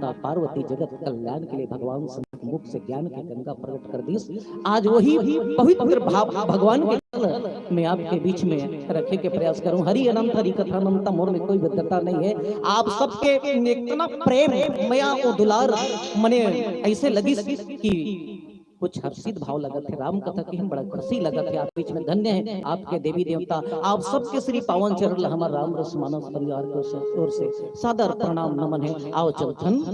माता पार्वती जगत कल्याण के लिए भगवान से मुख से ज्ञान की गंगा प्रकट कर दी। आज वही पवित्र भाव भगवान के जल मैं आपके बीच में रखे के प्रयास करूं। हरि अनंत हरि कथा अनंत, मोर में कोई विद्वता नहीं है। आप सबके इतना प्रेम मया ओ दुलार मने ऐसे लगी कि कुछ हर्षित भाव लगा थे। राम कथा की हम बड़ा खुशी लगा थे। आप बीच में धन्य है आपके देवी देवता, आप सबके श्री पावन चरण हमारे राम रस मानस परिवार की ओर से सादर प्रणाम नमन है। आओ चलथन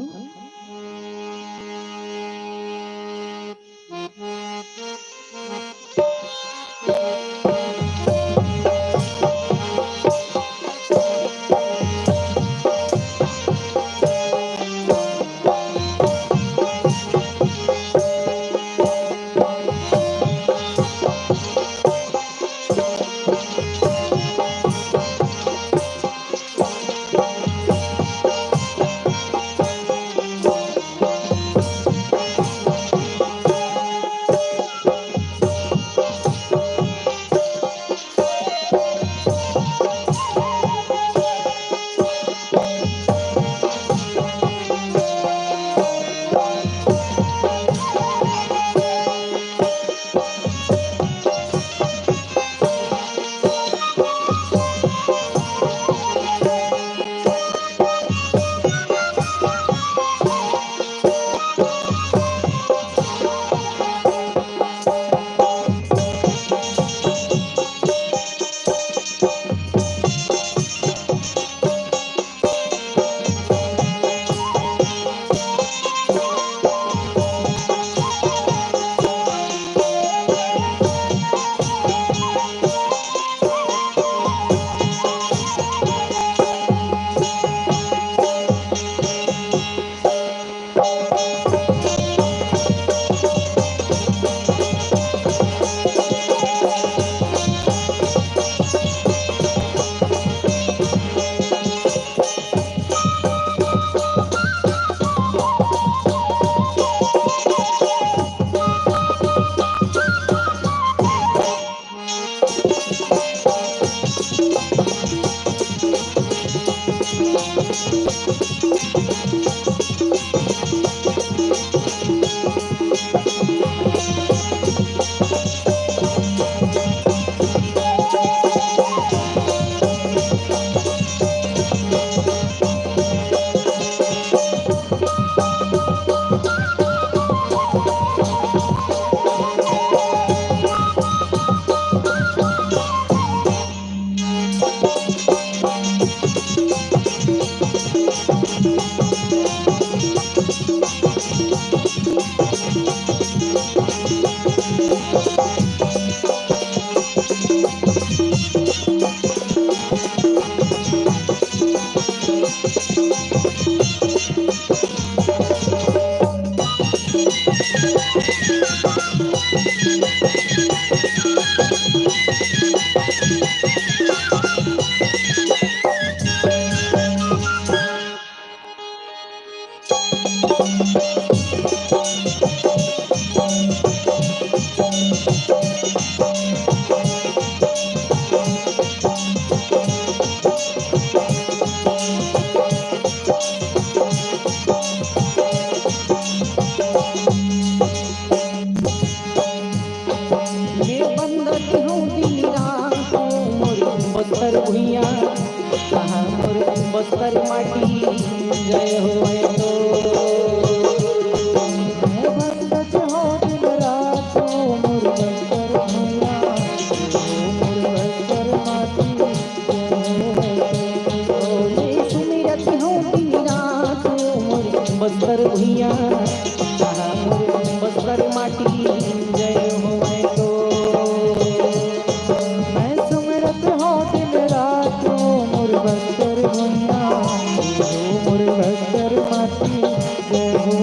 बस्तर माटी जय हो बस्तर भैया बस्तर माटी जय हो मैं सुमरत हो दिन रात मोर बस्तर भैया मोर बस्तर माटी जय हो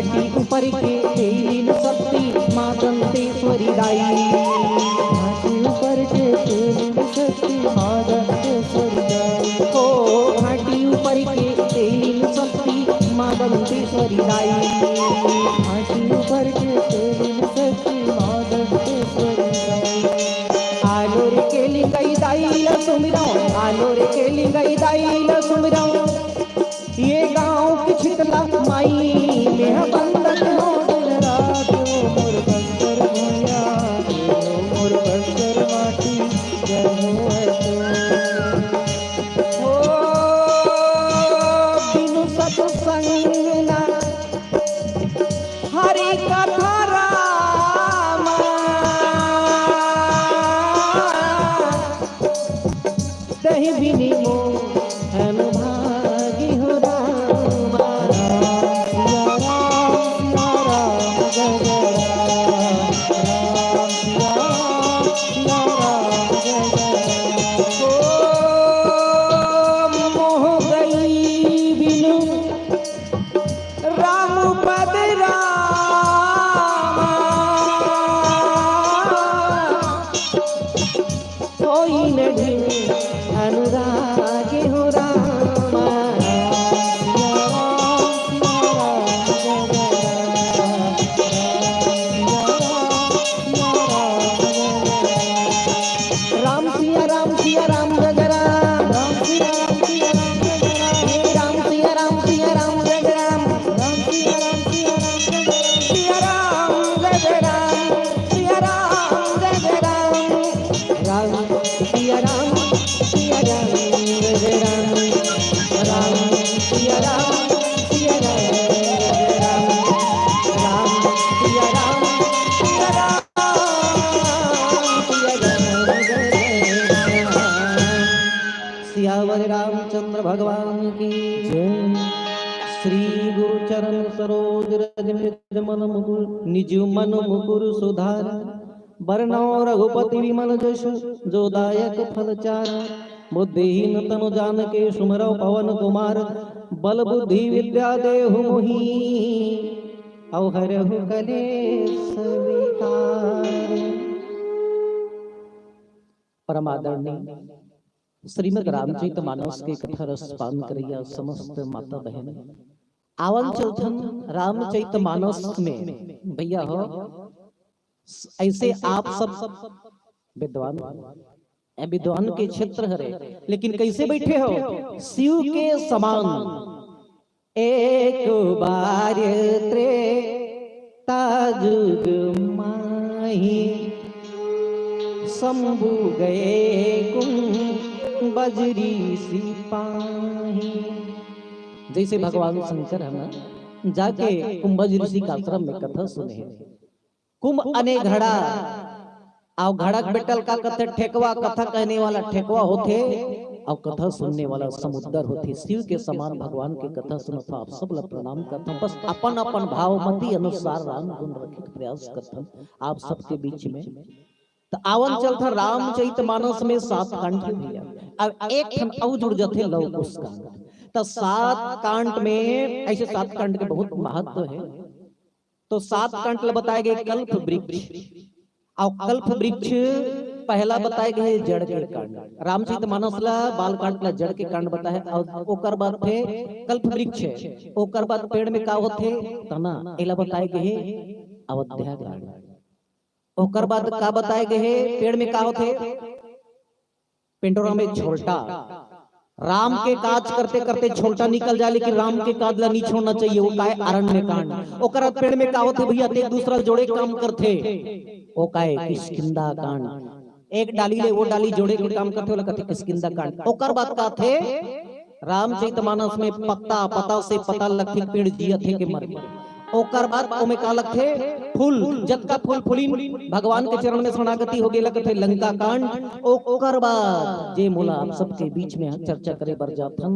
घाटी ऊपर के तेलीन शक्ति माँ दंतेश्वरी दाई। घाटी ऊपर के तेलीन शक्ति माँ दंतेश्वरी दाई। ओ घाटी ऊपर के तेलीन शक्ति माँ दंतेश्वरी दाई। घाटी ऊपर के तेलीन शक्ति माँ दंतेश्वरी दाई। आलो रे के लिंगई दाई ल सुमिराओ, आलो रे के लिंगई दाई ल सुमिराओ। ये गांव की छितला माई में बंदक हो दिन रात मोर बस्तर भैया मोर बस्तर माटी जय ओ बिनु सत्संग ना हरि कथा रामा। दही बिनी मो अनुभागी हो रामा। मोह गई बिनु राम पद रामा। कोई नहीं अनुरागी हो रामा। राम सिया राम सिया राम जय राम। राम सिया राम सिया राम जय राम। राम सिया राम सिया राम जय राम। राम सिया राम सिया राम सिया राम जय राम। सिया राम जय राम। राम सिया राम सिया राम जय राम। राम सिया राम सिया राम जय राम। राम सिया राम सिया राम सिया राम जय राम। सियावर रामचंद्र भगवान की जय। श्री गुरु चरण सरोज रज निज मन मुकुर, निज मन मुकुर सुधार। बरनौ रघुपति विमल जश, जो दायक फल चार। बुद्धिहीन तनु जानिके सुमिरौ पवन कुमार। बल बुद्धि विद्या देहु मोहि, अवहरहु कलेश विकार। परमादरणीय श्रीमद रामचरितमानस के कथा रस पान करिया समस्त माता बहन। आवन चौथन रामचरितमानस में भैया हो ऐसे आप सब विद्वान विद्वान के क्षेत्र हरे, लेकिन कैसे बैठे हो शिव के समान। एक बार त्रेता जुग माही, शंभु गए कुम बजरी सिपाही। जैसे भगवान शंकर है ना, जाके कुंभज ऋषि का आश्रम में कथा सुने। कुंभ अने घड़ा और घड़क बेटल का कथे ठेकवा। कथा कहने वाला ठेकवा होते और कथा सुनने वाला समुद्र होते। शिव के समान भगवान की कथा सुनता आप सब ला प्रणाम करता। बस अपन अपन भावमती अनुसार राम गुण रखे के प्रयास करता आप सबके बीच में। तो आवन चलता रामचरितमानस में 7 कांड है भैया। अब एक ठन और जुड़ जाते लव कुश कांड। तो 7 कांड में ऐसे 7 कांड के बहुत महत्व है। तो 7 कांड बताए गए कल्प वृक्ष। और कल्प वृक्ष पहला बताए गए जड़ के कांड। रामचरितमानस ला बाल कांड ला जड़ के कांड बताए। और ओकर बाद थे कल्प वृक्ष है। ओकर बाद पेड़ में का होते तना एला बताए गए अवध्या कांड। ओकर बाद का बताए गए पेड़ में का होते पिंडोरा में छोटा। राम के काज करते करते छोटा निकल जाए, लेकिन राम के काज ला नहीं छोड़ना चाहिए। वो काय अरण्य कांड। ओकर बाद पेड़ में का होते भैया एक दूसरा जोड़े काम करते। ओ काय किष्किंधा कांड। एक डाली ले वो डाली जोड़े के काम करते वाला कथे किष्किंधा कांड। ओकर बाद का थे रामचरितमानस में पत्ता पता से पता लगथे पेड़ जिया थे के मर गए। ओकर बाद ओमे का लगथे फूल जतका फूल फुलीन भगवान के चरण में शरणागति हो गेला कथे लंका कांड। ओकर बाद जे मोला आप सबके बीच में चर्चा करे बर जाथन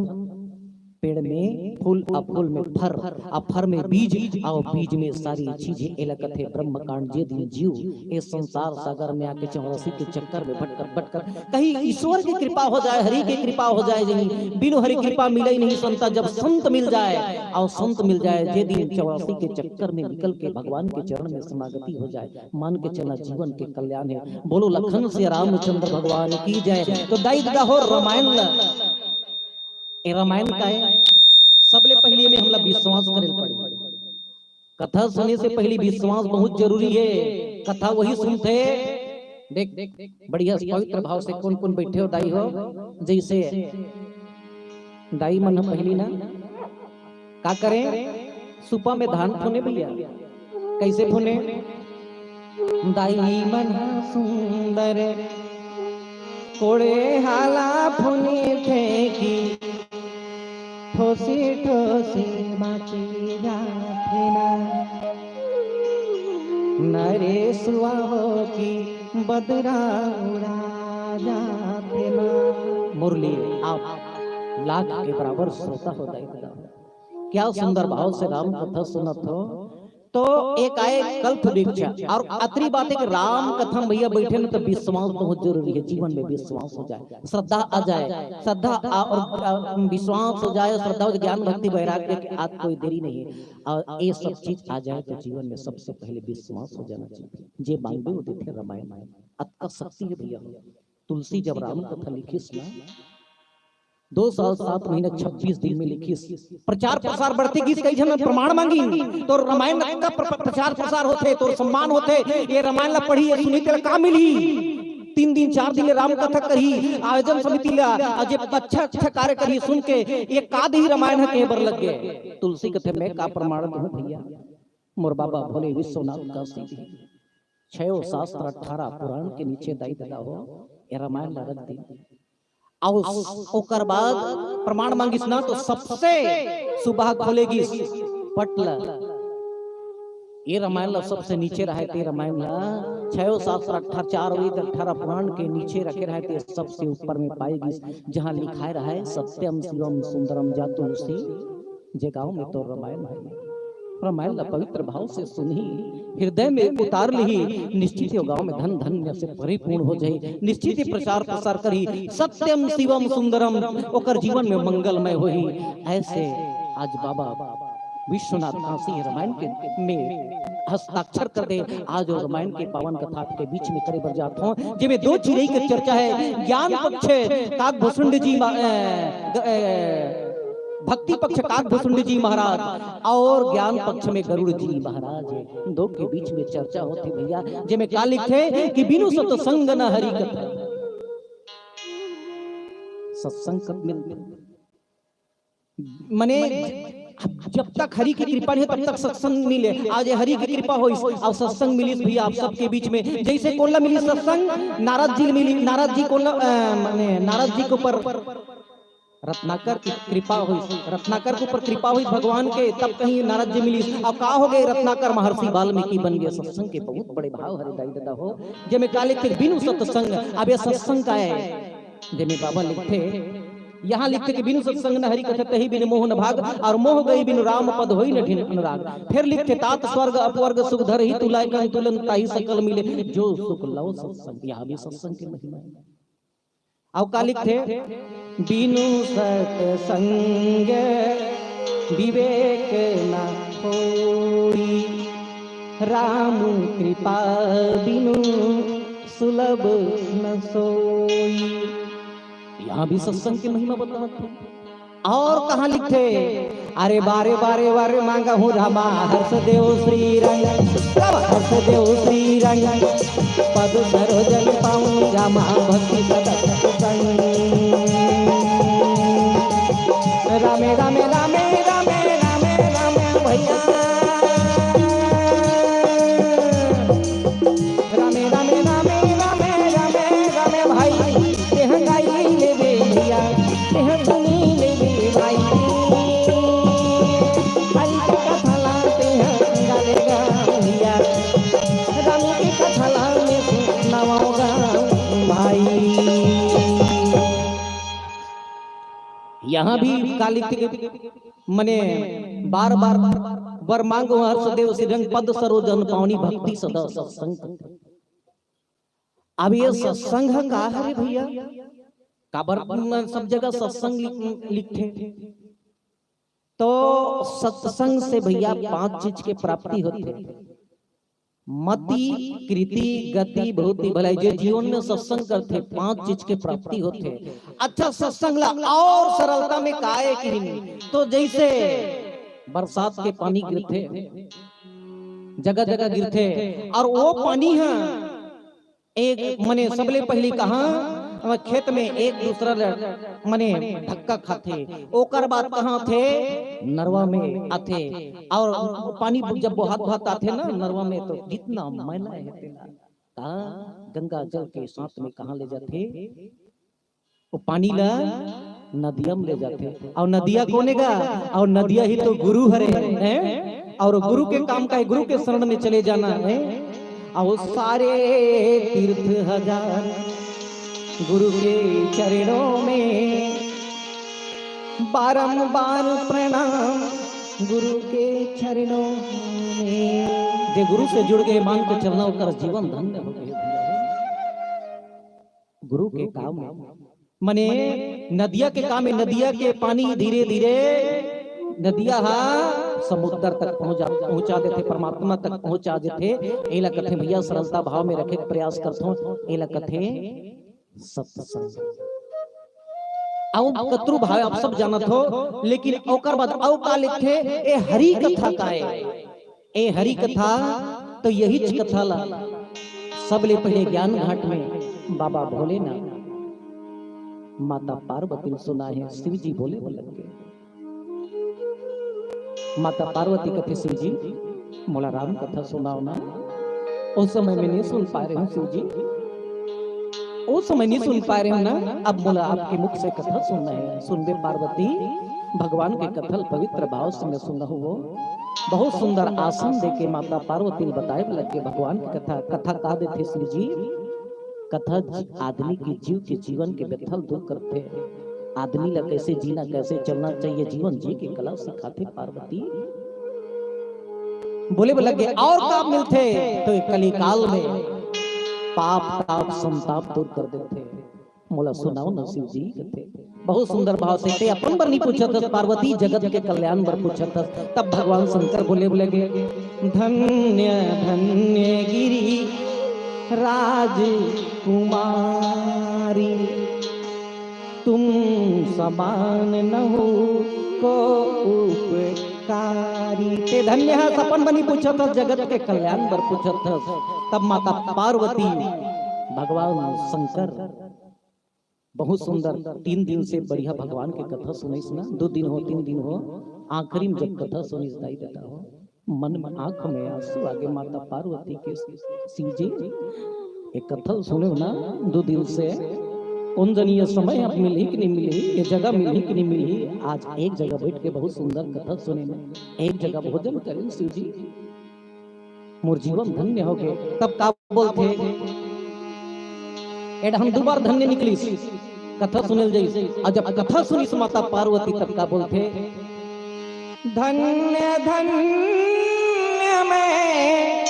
पेड़ में फूल और फूल में फर और फर में बीज और बीज में सारी चीजें एलकत है ब्रह्म कांड जे दिन जीव इस संसार सागर में आके 84 के चक्कर में भटकर कहीं ईश्वर की कृपा हो जाए, हरि की कृपा हो जाए, नहीं बिनु हरि कृपा मिले ही नहीं संता। जब संत मिल जाए और संत मिल जाए जे दिन 84 के चक्कर में निकल के भगवान के चरण में समागति हो जाए, मान के चला जीवन के कल्याण है। बोलो लखन से रामचंद्र भगवान की जय। तो दाई दादा हो रामायण रामायण का है सबले पहले में हमला विश्वास करे पड़ी। कथा सुनने से पहले विश्वास बहुत जरूरी है। कथा वही सुनते देख बढ़िया पवित्र भाव से कौन कौन बैठे हो दाई हो, जैसे दाई मन पहली ना का करें सुपा में धान फुने भैया, कैसे फुने? दाई मन सुंदर कोड़े हाला फुने थे की ठोसी ठोसी बाकी जाते ना नरे सुआ हो की बदरा उड़ा जाते ना। मुरली आप लाख के बराबर श्रोता हो दाई। क्या सुंदर भाव से राम कथा सुनत हो। तो एक आए कल्प वृक्ष और आखिरी बात है कि राम कथा भैया बैठे ना तो विश्वास बहुत जरूरी है। जीवन में विश्वास हो जाए, श्रद्धा आ जाए, श्रद्धा और विश्वास हो जाए, श्रद्धा ज्ञान भक्ति वैराग्य के आज कोई देरी नहीं है। और ये सब चीज आ जाए तो जीवन में सबसे पहले विश्वास हो जाना चाहिए। जे मांगे वो देखे रामायण अतका शक्ति है भैया। तुलसी जब राम कथा लिखी ना 2 साल 7 महीने 26 दिन में लिखी, प्रचार प्रसार बढ़ते गीत कई जन प्रमाण मांगी तो रामायण का प्रचार प्रसार होते तो सम्मान होते। ये रामायण ला पढ़ी है सुनी तेरा का मिली 3 दिन 4 दिन राम कथा करी आयोजन समिति ला अजे अच्छा कार्य करी सुन के एक काद ही रामायण के बर लग गए। तुलसी कथे में का प्रमाण दूं भैया? मोर बाबा भोले विश्वनाथ का सीधी 6 शास्त्र 18 पुराण के नीचे दाई दादा हो ये रामायण ला रख दी। और बाद प्रमाण मांगिस ना तो सबसे सुबह खोलेगी पटल ये रामायण ला सबसे नीचे रहे थे। रामायण ला 6 शास्त्र 18 वेद 18 पुराण के नीचे रखे रहे थे, सबसे ऊपर में पाएगी जहाँ लिखा रहा सत्यम शिवम सुंदरम जा तुलसी जे गाँव में तो रामायण है। रामायण ला पवित्र भाव से सुनी हृदय में उतार ली, निश्चित गांव में धन धन्य से परिपूर्ण हो जाए। निश्चित ही प्रचार प्रसार करी सत्यम शिवम सुंदरम ओकर जीवन में मंगलमय होई। ऐसे आज बाबा विश्वनाथ काशी रामायण के में हस्ताक्षर कर दे। आज और रामायण के पावन कथा के बीच में करे बर जात हूं जिसमें 2 चिड़ई की चर्चा है। ज्ञान पक्ष काकभूषुंड जी भक्ति पक्ष काकभूषुंड जी महाराज और ज्ञान पक्ष में गरुड़ जी महाराज। 2 के बीच में चर्चा होती भैया जिसमें क्या लिखे कि बिनु सत्संग न हरि कथा। सत्संग कब मिलते मने जब तक हरि की कृपा नहीं तब तक सत्संग मिले। आज हरि की कृपा हो और सत्संग मिली भैया आप सबके बीच में। जैसे कोला मिली सत्संग नारद जी मिली, नारद जी कोला माने नारद जी के ऊपर रत्नाकर की कृपा हुई, रत्नाकर के ऊपर कृपा हुई भगवान के, तब कहीं नारद जी मिली। अब का हो गए रत्नाकर महर्षि वाल्मीकि बन गए। सत्संग के बहुत बड़े भाव हरिदाई दादा हो जिसमें का लिखते बिनु सत्संग। अब ये सत्संग का है जिसमें बाबा लिखते यहाँ लिखते कि बिनु सत्संग न हरि कथा तही बिनु मोह न भाग और मोह गई बिनु राम पद होई न ढिन अनुराग। फिर लिखते तात स्वर्ग अपवर्ग सुख धर ही तुलाय कं तुलन ताही सकल मिले जो सुख लव सत्संग। यहाँ भी सत्संग की महिमा है। अब का लिखते बिनु सत्संग विवेक न होई राम कृपा बिनु सुलभ न सोई। यहाँ भी सत्संग की महिमा बताते। और कहाँ लिखते अरे बारे बारे बारे मांगा हूँ रामा हर्ष देव श्री रंग, हर्ष देव श्री रंग पद सरोजन पाऊं रामा भक्ति सत्संग। रामे रामे रामे रामे रामे रामे भैया रामे रामे रामे रामे रामे रामे भाई तेह गाई ले भैया तेह सुनी ले भाई हरि की कथा लाते हैं गालेगा भैया राम की कथा लाने सुनाऊंगा भाई। यहाँ भी काली मने बार बार वर मांगो हर्षदेव श्रीरंग पद सरोजन पावनी भक्ति सदा सत्संग। अब ये सत्संग का है भैया, काबर सब जगह सत्संग लिखे, तो सत्संग से भैया 5 चीज के प्राप्ति होते, मति कृति गति भूति भलाई। जो जीवन में सत्संग करते 5 चीज के प्राप्ति होते। अच्छा सत्संग ला और सरलता में काहे कि नहीं, तो जैसे बरसात के पानी गिरते जगह जगह गिरते, और वो पानी है एक मने सबले पहली कहा खेत में एक दूसरा मने धक्का खाते, ओकर बाद कहाँ थे नरवा में आते, और पानी जब बहुत आते ना नरवा में, तो जितना मैला है गंगा जल के साथ में कहाँ ले जाते, वो पानी ला नदिया में ले जाते। और नदिया कोनेगा, और नदिया ही तो गुरु हरे हैं, और गुरु के काम का है, गुरु के शरण में चले जाना है। और सारे तीर्थ हजार गुरु के चरणों में, बारंबार प्रणाम गुरु के चरणों में। जे गुरु से जुड़ गए मान के चलना होकर जीवन धन्य हो गए। गुरु के काम मने नदिया के काम है, नदिया के पानी धीरे धीरे नदिया समुद्र तक पहुंचा देते, परमात्मा तक पहुंचा देते। एला कथे भैया सरलता भाव में रखे प्रयास करथो, एला कथे सत्संग। आओ कतरु भाव आप सब जानत हो, लेकिन ओकर बाद आओ का लिखे ए हरि कथा का है, ए हरि कथा तो यही कथा ला सबले पहले ज्ञान घाट में बाबा भोलेनाथ माता पार्वती ने सुना है। शिव जी बोले लगे, माता पार्वती कथे शिव जी मोला राम कथा सुनाओ ना। उस समय में नहीं सुन पा रहे हूँ शिव जी, उस समय नहीं सुन पा रहे हो ना, अब मोला आपके मुख से कथा सुनना है। सुन बे पार्वती, भगवान के कथल पवित्र भाव से मैं सुना हूँ। बहुत सुंदर आसन देके माता पार्वती ने बताए लगे भगवान की कथा। कथा कहा देते शिव जी, कथा आदमी की जीव के जीवन के व्यथल दूर करते, आदमी ला कैसे जीना कैसे चलना चाहिए जीवन जी की कला सिखाते पार्वती। बोले लगे और काम मिलते तो कलिकाल में पाप ताप संताप दूर कर देते। मोला सुनाओ न शिव जी कथे। बहुत सुंदर भाव से ते अपन बर नहीं पूछत पार्वती, जगत के कल्याण बर पूछत। तब भगवान शंकर बोले लगे, धन्य धन्य गिरी राजकुमारी, तुम समान न हो को उपकारी। ते धन्य है सपन बनी पूछत, जगत के कल्याण बर पूछत। तब माता पार्वती भगवान शंकर बहुत सुंदर 3 दिन से बढ़िया भगवान के कथा सुनिस ना, 2 दिन हो 3 दिन हो, आखिरी में जब कथा सुनिस दाई देता हो, मन में आंख में आंसू आगे माता पार्वती के शिव जी एक कथा सुने ना 2 दिन से। उन दिन ये समय अब मिली कि नहीं मिली, ये जगह मिली कि नहीं मिली, आज एक जगह बैठ के बहुत सुंदर कथा सुने में, एक जगह भोजन करें शिव जी, मोर जीवन धन्य हो गए। तब का बोलते एड हम 2 बार धन्य निकली कथा सुनल जाई। और जब कथा सुनी माता पार्वती तब का बोलते, धन्य धन्य में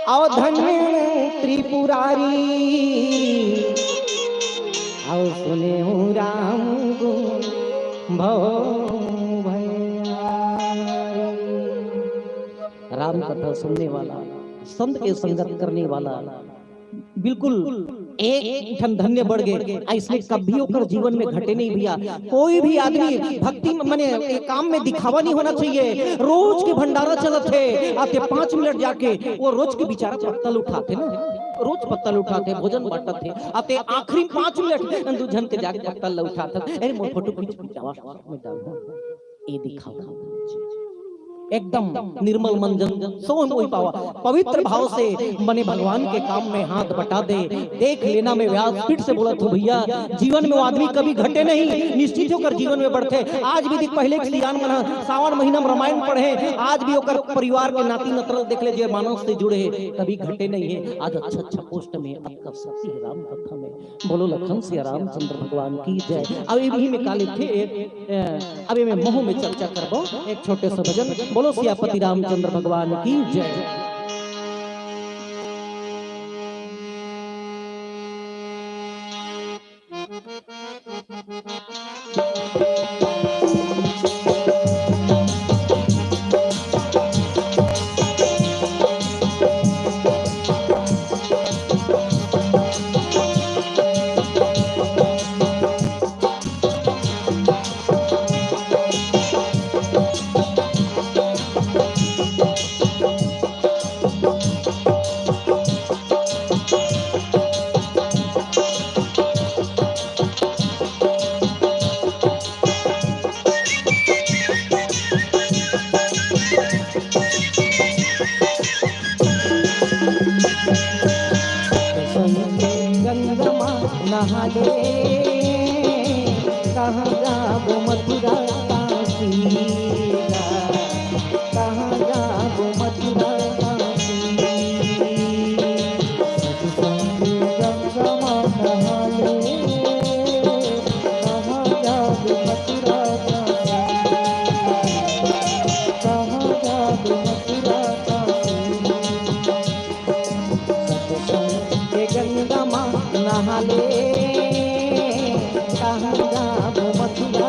और धन्य त्रिपुरारी, और सुने हूँ राम गुण भव भयारी। राम कथा सुनने वाला, संत के संगत करने वाला, बिल्कुल एक ठन धन्य बढ़ गए। ऐसे कभी होकर जीवन में घटे नहीं भैया। कोई भी आदमी भक्ति मने काम में दिखावा नहीं होना चाहिए। रोज के भंडारा चलत है, आते 5 मिनट जाके वो रोज के बेचारा पत्तल उठाते ना, रोज पत्तल उठाते भोजन बांटत थे, आते आखिरी 5 मिनट दूजन के जाके पत्तल उठाते, अरे मोर फोटो खींच जावा में डाल ये दिखावा। एकदम निर्मल मन जन सो मोहि पावा। पवित्र भाव से मने भगवान के काम में हाथ बटा दे। देख लेना में व्यास फिर से बोला था भैया जीवन में वो आदमी कभी घटे नहीं, निश्चित होकर जीवन में बढ़ते। आज भी देख पहले श्रीराम मना सावन महीना में रामायण पढ़े, आज भी ओकर परिवार के नाती नतरल देख ले जो मानव से जुड़े कभी घटे नहीं है। आज अच्छा अच्छा पोस्ट में आपका सती है राम कथा में। बोलो लखन सिया रामचंद्र भगवान की जय। अब यही में काले थे अभी मैं मोह में चर्चा करबो एक छोटे से भजन। बोलो सियापति रामचंद्र भगवान की जय। नहाले कहाँ जाबो मथुरा काशी, कहाँ जाबो मथुरा काशी। सत्संग गंगा नहाले कहाँ जाबो मथुरा काशी, कहाँ जाबो मथुरा काशी। सत्संग गंगा नहाले कहाँ जाबो मथुरा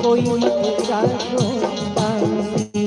कोई मथुरा को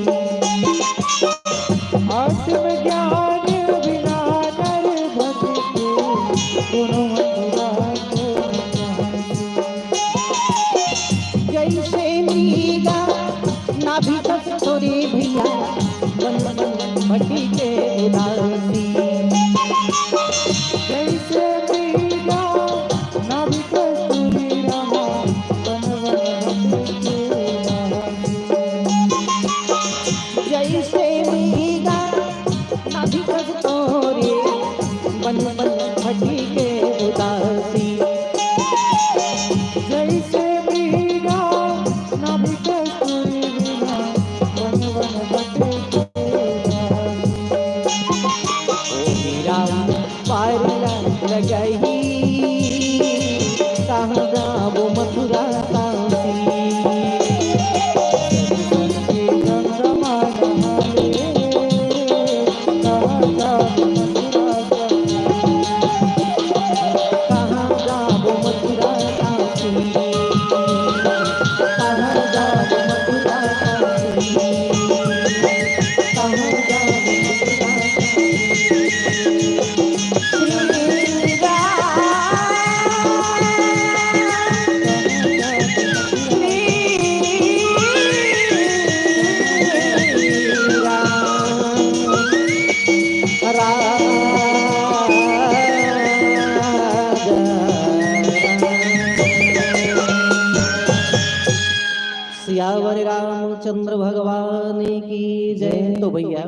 भगवान की जय। तो भैया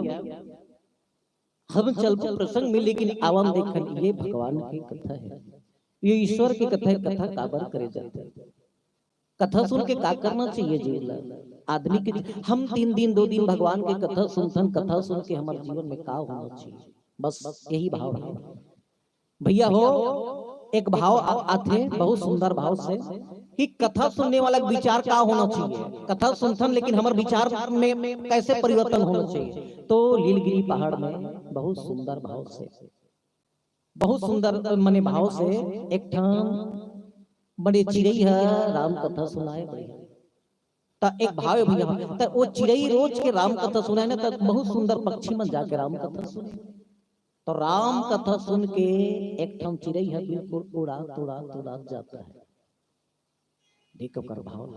हम चल प्रसंग में, लेकिन आवाम देखन ये भगवान की कथा है, ये ईश्वर की कथा है। कथा काबर करे जाते हैं, कथा सुन के का करना चाहिए जीवन आदमी के। हम 3 दिन 2 दिन भगवान की कथा सुनथन, कथा सुन के हमारे जीवन में का होना चाहिए, बस यही भाव है भैया हो। एक भाव आते बहुत सुंदर भाव से कि कथा सुनने वाला विचार का होना चाहिए। कथा सुनथन लेकिन हमारे विचार में कैसे परिवर्तन होना चाहिए। तो लीलगिरी पहाड़ में बहुत सुंदर भाव से, बहुत सुंदर मने भाव से एक ठाम बड़े चिड़ई है राम कथा सुनाए भैया। ता एक भाव है भैया, ता वो चिड़ई रोज के राम कथा सुनाए ना, तो बहुत सुंदर पक्षी मन जाके राम कथा सुने। तो राम कथा सुन के एक ठाम चिड़ई है बिल्कुल उड़ा उड़ा उड़ा जाता है। देखो कर भाव,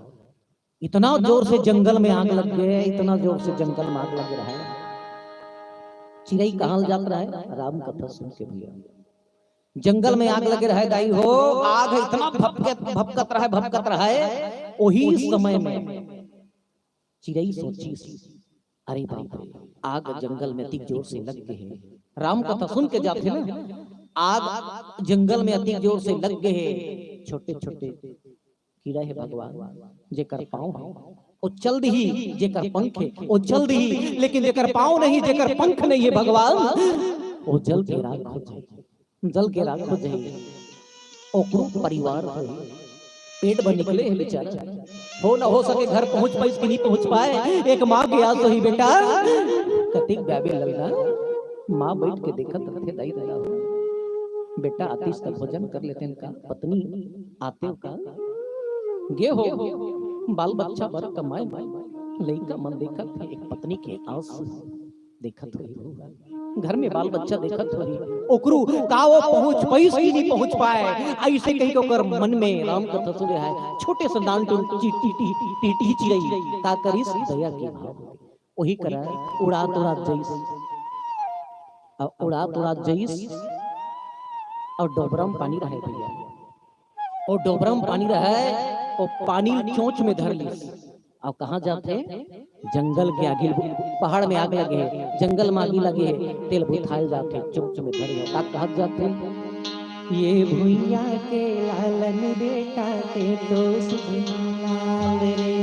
इतना जोर से जंगल में आग लग गए, इतना जोर से जंगल में आग लग रहा है। चिड़ई कहाँ जाता है, राम कथा सुन के भैया। जंगल में आग लगे रहे दाई हो, आग इतना भपकत रहा है। वही समय में चिड़ई सोची, अरे बाप रे, आग जंगल में अति जोर से लग गए। राम कथा सुन के जाते ना, आग जंगल में अति जोर से लग गए। छोटे छोटे कीड़ा है भगवान, जेकर पाँव वो चल दी, जेकर पंख है वो चल दी, लेकिन जेकर पाँव नहीं, जेकर पंख नहीं है भगवान, वो जल के राख हो जाए, जल के राख हो जाए। ओकरो परिवार हो, पेट भर निकले हैं बेचारा, हो ना हो सके घर पहुंच पाए, इसकी नहीं पहुंच पाए। एक माँ के आस ही बेटा कतिक ब्याबे लगना, माँ बैठ के देखत रहे दाई दला, बेटा आतिश का भोजन कर लेते हैं का, पत्नी आते का गे हो, बाल बच्चा बर कमाए, लइका मन देखत था, एक पत्नी के आस देखत रही, घर में बाल बच्चा देखत रही। ओकरू का वो पहुंच पैस की नहीं पहुंच पाए, ऐसे कहीं को कर मन में राम कथा सुने है। छोटे से दान टीटी चिड़ई का करिस दया के भाव, वही करा उड़ा तोड़ा जईस, उड़ा तोड़ा जईस। और डोबरम पानी रहे भैया, और डोबरम पानी रहे, और पानी चोंच में धर ली। और कहाँ जाते, जंगल के आगे, पहाड़ में आग लगे, जंगल में आग लगे, तेल बुथाए जाते, चोंच में धरे। कहाँ जाते, ये भुइया के लालन बेटा ते तो सुनाल रे,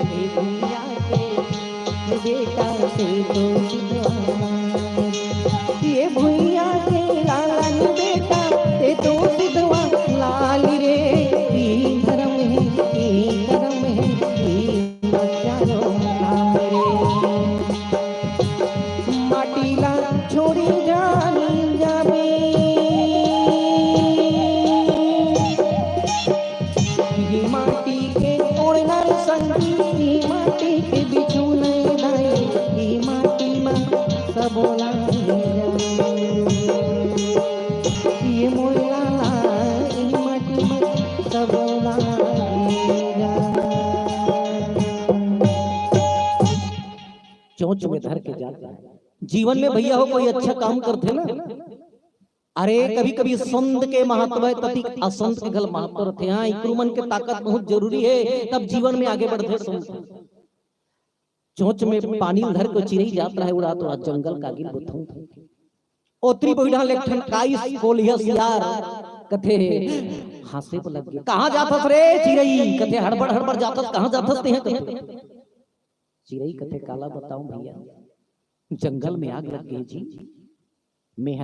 ये भुइया के बेटा ते तो सुनाल, ये भुइया के लालन बेटा ते तो सिद्धवा लाल रे। ई धर्म है, ई धर्म है, ई बचालो नाम रे। माटीला छोड़ी जानी जावे, ये माटी के ओढ़ना संगी, ये माटी के बिछुने दाए, ये माटी में सबोला ये मोला, ये माटी में सबोला। चोंच में धर के जाता है। जीवन में भैया हो कोई अच्छा काम करते ना, अरे कभी कभी संत के महत्व है, तभी असंत के गल महत्व रहते हैं। इक्रुमन के ताकत बहुत जरूरी है, तब जीवन में आगे बढ़ते संत। चोंच में पानी धर के चिड़ई जाता है उड़ा तो जंगल का गिर बुथू, ओतरी बैठा लेखन काई कोलियस यार कथे हासे पे लग गया। कहां जातस रे चिड़ई, कथे हड़बड़ हड़बड़ जातस, कहां जातस ते हैं कथे। चिड़ई कथे काला बताऊं भैया, जंगल में आग लग गई जी, मैं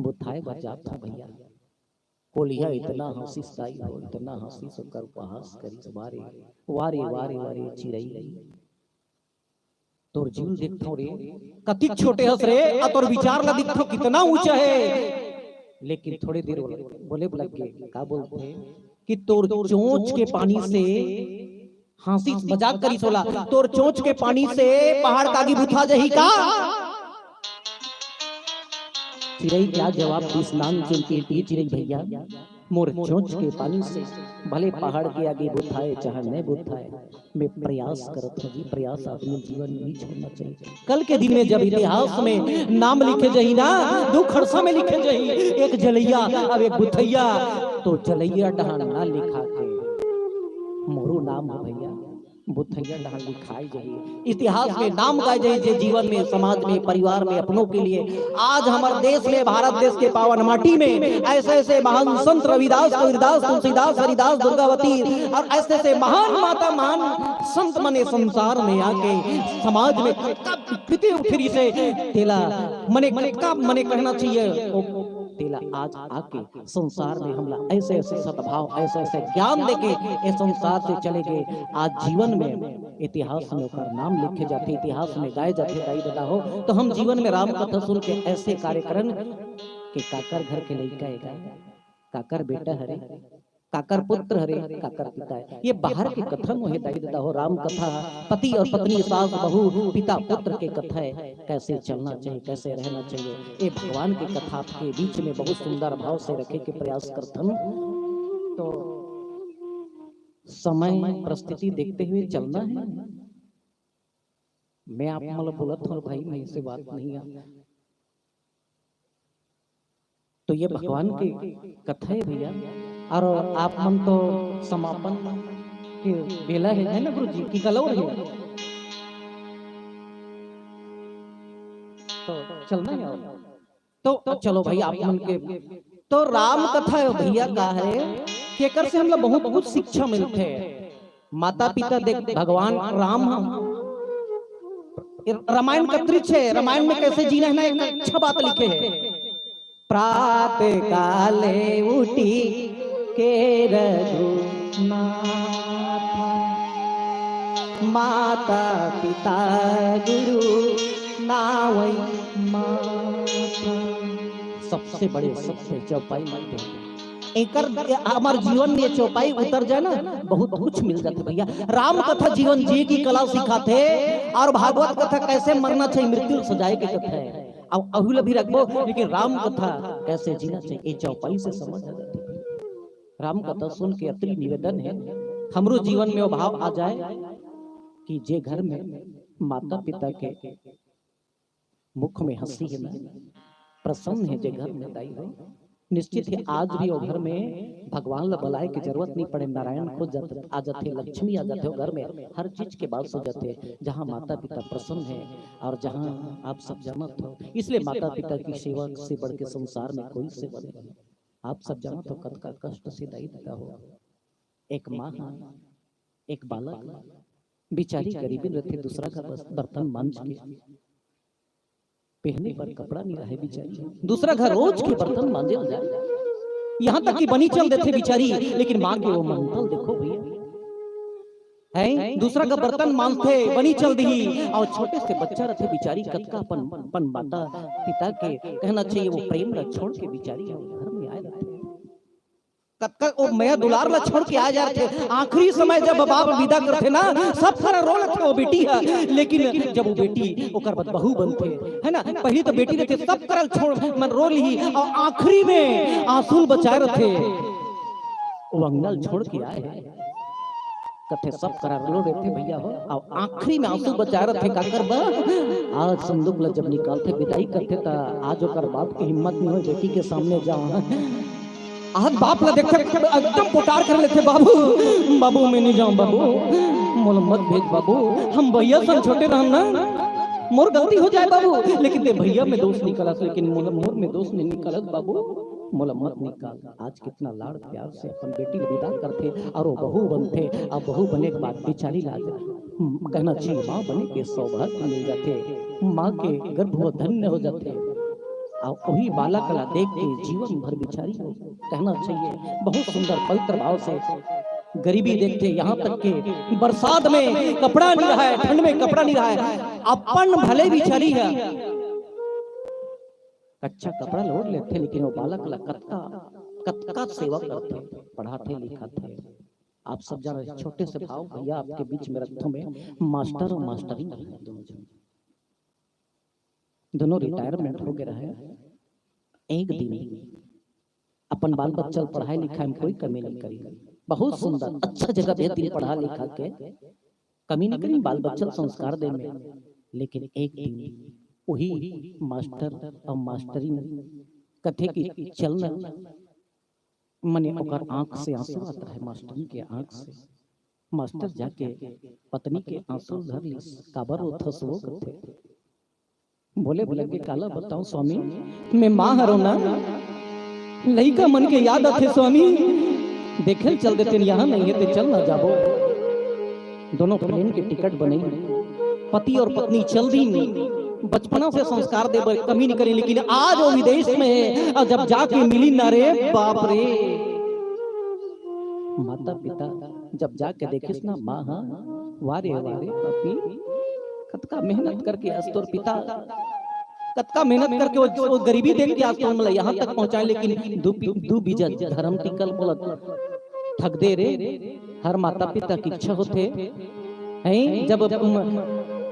बुथाए बजात था भैया। कोलिया इतना हंसी साई हो, इतना हंसी सो कर उपहास करी, वारे वारे वारे वारे चिड़ई तोर जीव देखथो रे, कति छोटे हस रे, आ तोर विचार ला दिखथो कितना ऊंचा है। लेकिन थोड़ी देर बोले लग गए, का बोलते कि तोर चोंच के पानी से हंसी मजाक करी सोला, तोर चोंच के पानी से पहाड़ कागी बुथा जही का। चिड़ई क्या जवाब दिस नाम चिंती चिड़ई भैया, मोर चोंच के पानी से भले पहाड़ के आगे बुथाए चाहे नहीं बुथाए, मैं प्रयास करत हूँ जी। प्रयास आदमी जीवन में नहीं छोड़ना चाहिए। कल के दिन में जब इतिहास में नाम लिखे जही ना, दो खरसा में लिखे जही, एक जलैया अब एक बुथैया, तो जलैया डहान ना लिखा के मोरू नाम हो भैया, बुथैया डाल लिखाई जाइए, इतिहास में नाम गाए जाइए, जीवन में, समाज में, परिवार में, अपनों के लिए। आज हमारे देश में, भारत देश के पावन माटी में ऐसे ऐसे महान संत रविदास, कबीरदास, तुलसीदास, हरिदास, दुर्गावती और ऐसे ऐसे महान माता, महान संत मने संसार में आके समाज में फिर से तेला मने का मने कहना चाहिए तेला आज आके संसार में हमला ऐसे ऐसे सद्भाव, ऐसे ऐसे ज्ञान देके इस संसार से चले गए। आज जीवन में इतिहास में ओकर नाम लिखे जाते, इतिहास में गाए जाते। दाई दादा हो तो हम जीवन में राम कथा सुन के ऐसे कार्यक्रम के काकर घर के लइका है, काकर बेटा हरे, काकर पुत्र हरे, काकर पिता है। ये बाहर की कथा मोहे दाई दादा हो, राम कथा पति और पत्नी, सास बहू, पिता पुत्र के कथा है। कैसे चलना चाहिए, कैसे रहना चाहिए, ये भगवान की कथा आपके बीच में बहुत सुंदर भाव से रखे के प्रयास करता हूँ। तो समय परिस्थिति देखते हुए चलना है। मैं आप मतलब बोलत हूँ भाई, मैं इससे बात नहीं आ, तो ये भगवान की कथा है भैया। और आप मन तो समापन के बेला है ना गुरु जी की गलौर है, तो चलना है। तो चलो भाई आप मन के तो राम कथा है भैया का है केकर से हम लोग बहुत बहुत शिक्षा मिलते हैं। माता पिता देख भगवान राम हम रामायण का दृश्य है, रामायण में कैसे जीना है ना एक अच्छा बात लिखे है। प्रातः काले उठी के रघुनाथ, माता पिता गुरु नावई माता। सबसे बड़े सबसे चौपाई मानते एकर हमार जीवन में चौपाई उतर जाए ना बहुत कुछ मिल जाते भैया। राम कथा जीवन जी की कला सिखाते और भागवत कथा कैसे मरना चाहिए, मृत्यु सजाए की कथा है। अब अहुल भी रखबो, लेकिन राम कथा कैसे जीना चाहिए ये चौपाई से समझ आ जाती है। राम कथा सुन के अति निवेदन है हमरो जीवन में वो भाव आ जाए कि जे घर में माता पिता के मुख में हंसी है ना, प्रसन्न है, जे घर में दाई हो, निश्चित है आज भी वो घर में भगवान ला बुलाए की जरूरत नहीं पड़े। नारायण खुद आ जाते, लक्ष्मी आ जाते हो घर में, हर चीज के बात हो जाते जहाँ माता पिता प्रसन्न है और जहाँ आप सब जानत हो। इसलिए माता पिता की सेवा से बढ़ के संसार में कोई सेवा नहीं। आप सब जानत हो कद का कष्ट से दाई दादा हो। एक माँ एक बालक बिचारी गरीबी रहते, दूसरा का बर्तन मांझ के पहने पर कपड़ा नहीं रहे बिचारी, दूसरा घर रोज के बर्तन मांजे जाए, यहाँ तक कि बनी चल देते बिचारी, लेकिन माँ के वो मंतल देखो भैया है, दूसरा का बर्तन मांजते बनी चल दी। और छोटे से बच्चा रहते बिचारी कतका अपन माता पिता के कहना चाहिए वो प्रेम ला छोड़ के बिचारी घर में आए रहते, कतका वो मैं दुलार ला छोड़ के आ जाते। आखिरी समय जब बाप विदा करते ना सब सारा रो लेते वो बेटी है, लेकिन जब वो बेटी ओकर बाद बहू बनते है ना, पहली तो बेटी रहते सब करल छोड़ मन रो ली और आखिरी में आंसू बचाए रहते वो अंगनल छोड़ के आए कथे सब करा रो रहते भैया हो। और आखिरी में आंसू बचाए रहते काकर बा आज संदूक ला जब निकालते विदाई करते ता आज ओकर बाप की हिम्मत नहीं हो बेटी के सामने जाओ। आज बाप ला देख एकदम पोटार कर लेते, बाबू बाबू मैं नहीं जाऊं, बाबू मोल मत भेज बाबू, हम भैया सन छोटे रहम ना, मोर गलती हो जाए बाबू, लेकिन ते भैया में दोष निकलत, लेकिन मोर में दोष नहीं निकलत बाबू, मोला मत निकाल। आज कितना लाड़ प्यार से अपन बेटी विदा करते और वो बहू बनते, और बहू बने के बाद बेचारी लाज कहना चाहिए माँ बने के सौभाग्य मिल जाते, माँ के गर्भ धन्य हो जाते और वही बालक कला देख के जीवन भर बिचारी हो कहना चाहिए बहुत सुंदर पवित्र भाव से गरीबी देखते, यहाँ तक के बरसात में कपड़ा नहीं रहा है, ठंड में कपड़ा नहीं रहा है, अपन भले बिचारी है कच्चा कपड़ा लोड लेते, लेकिन वो बालक ला कतका सेवा करते, पढ़ाते लिखाते। आप सब जान रहे छोटे से भाव भैया आपके बीच में रखता में मास्टर और मास्टरी दोनों रिटायरमेंट हो गए रहे। एक दिन अपन बाल बच्चा पढ़ाई लिखाई में कोई कमी नहीं करी, बहुत सुंदर अच्छा जगह भेज दिन पढ़ा लिखा के कमी नहीं करी बाल बच्चा संस्कार दे में। लेकिन एक दिन वही मास्टर और मास्टरी कथे की चलना मने ओकर आंख से आंसू आता है, मास्टर के आंख से मास्टर जाके पत्नी के आंसू धर ली, काबर उथसवो कथे। बोले बोले के काला बताऊं स्वामी, मैं मां हरो ना, लइका मन के याद आथे स्वामी, देखे चल देते यहाँ नहीं है तो चल ना जाबो। दोनों प्लेन के टिकट बने, पति और पत्नी चल दी, बचपना से संस्कार दे कमी नहीं करी, लेकिन आज वो विदेश में है और जब जाके मिली ना रे बाप रे, माता पिता जब जाके देखिस ना माँ, हाँ वारे वारे पपी कतका मेहनत करके अस्तुर पिता कतका मेहनत करके वो गरीबी देख के आज मतलब यहाँ तक पहुंचाए, लेकिन दू बीजा धर्म टिकल बोलत ठग दे रे। हर माता पिता की इच्छा होते हैं, जब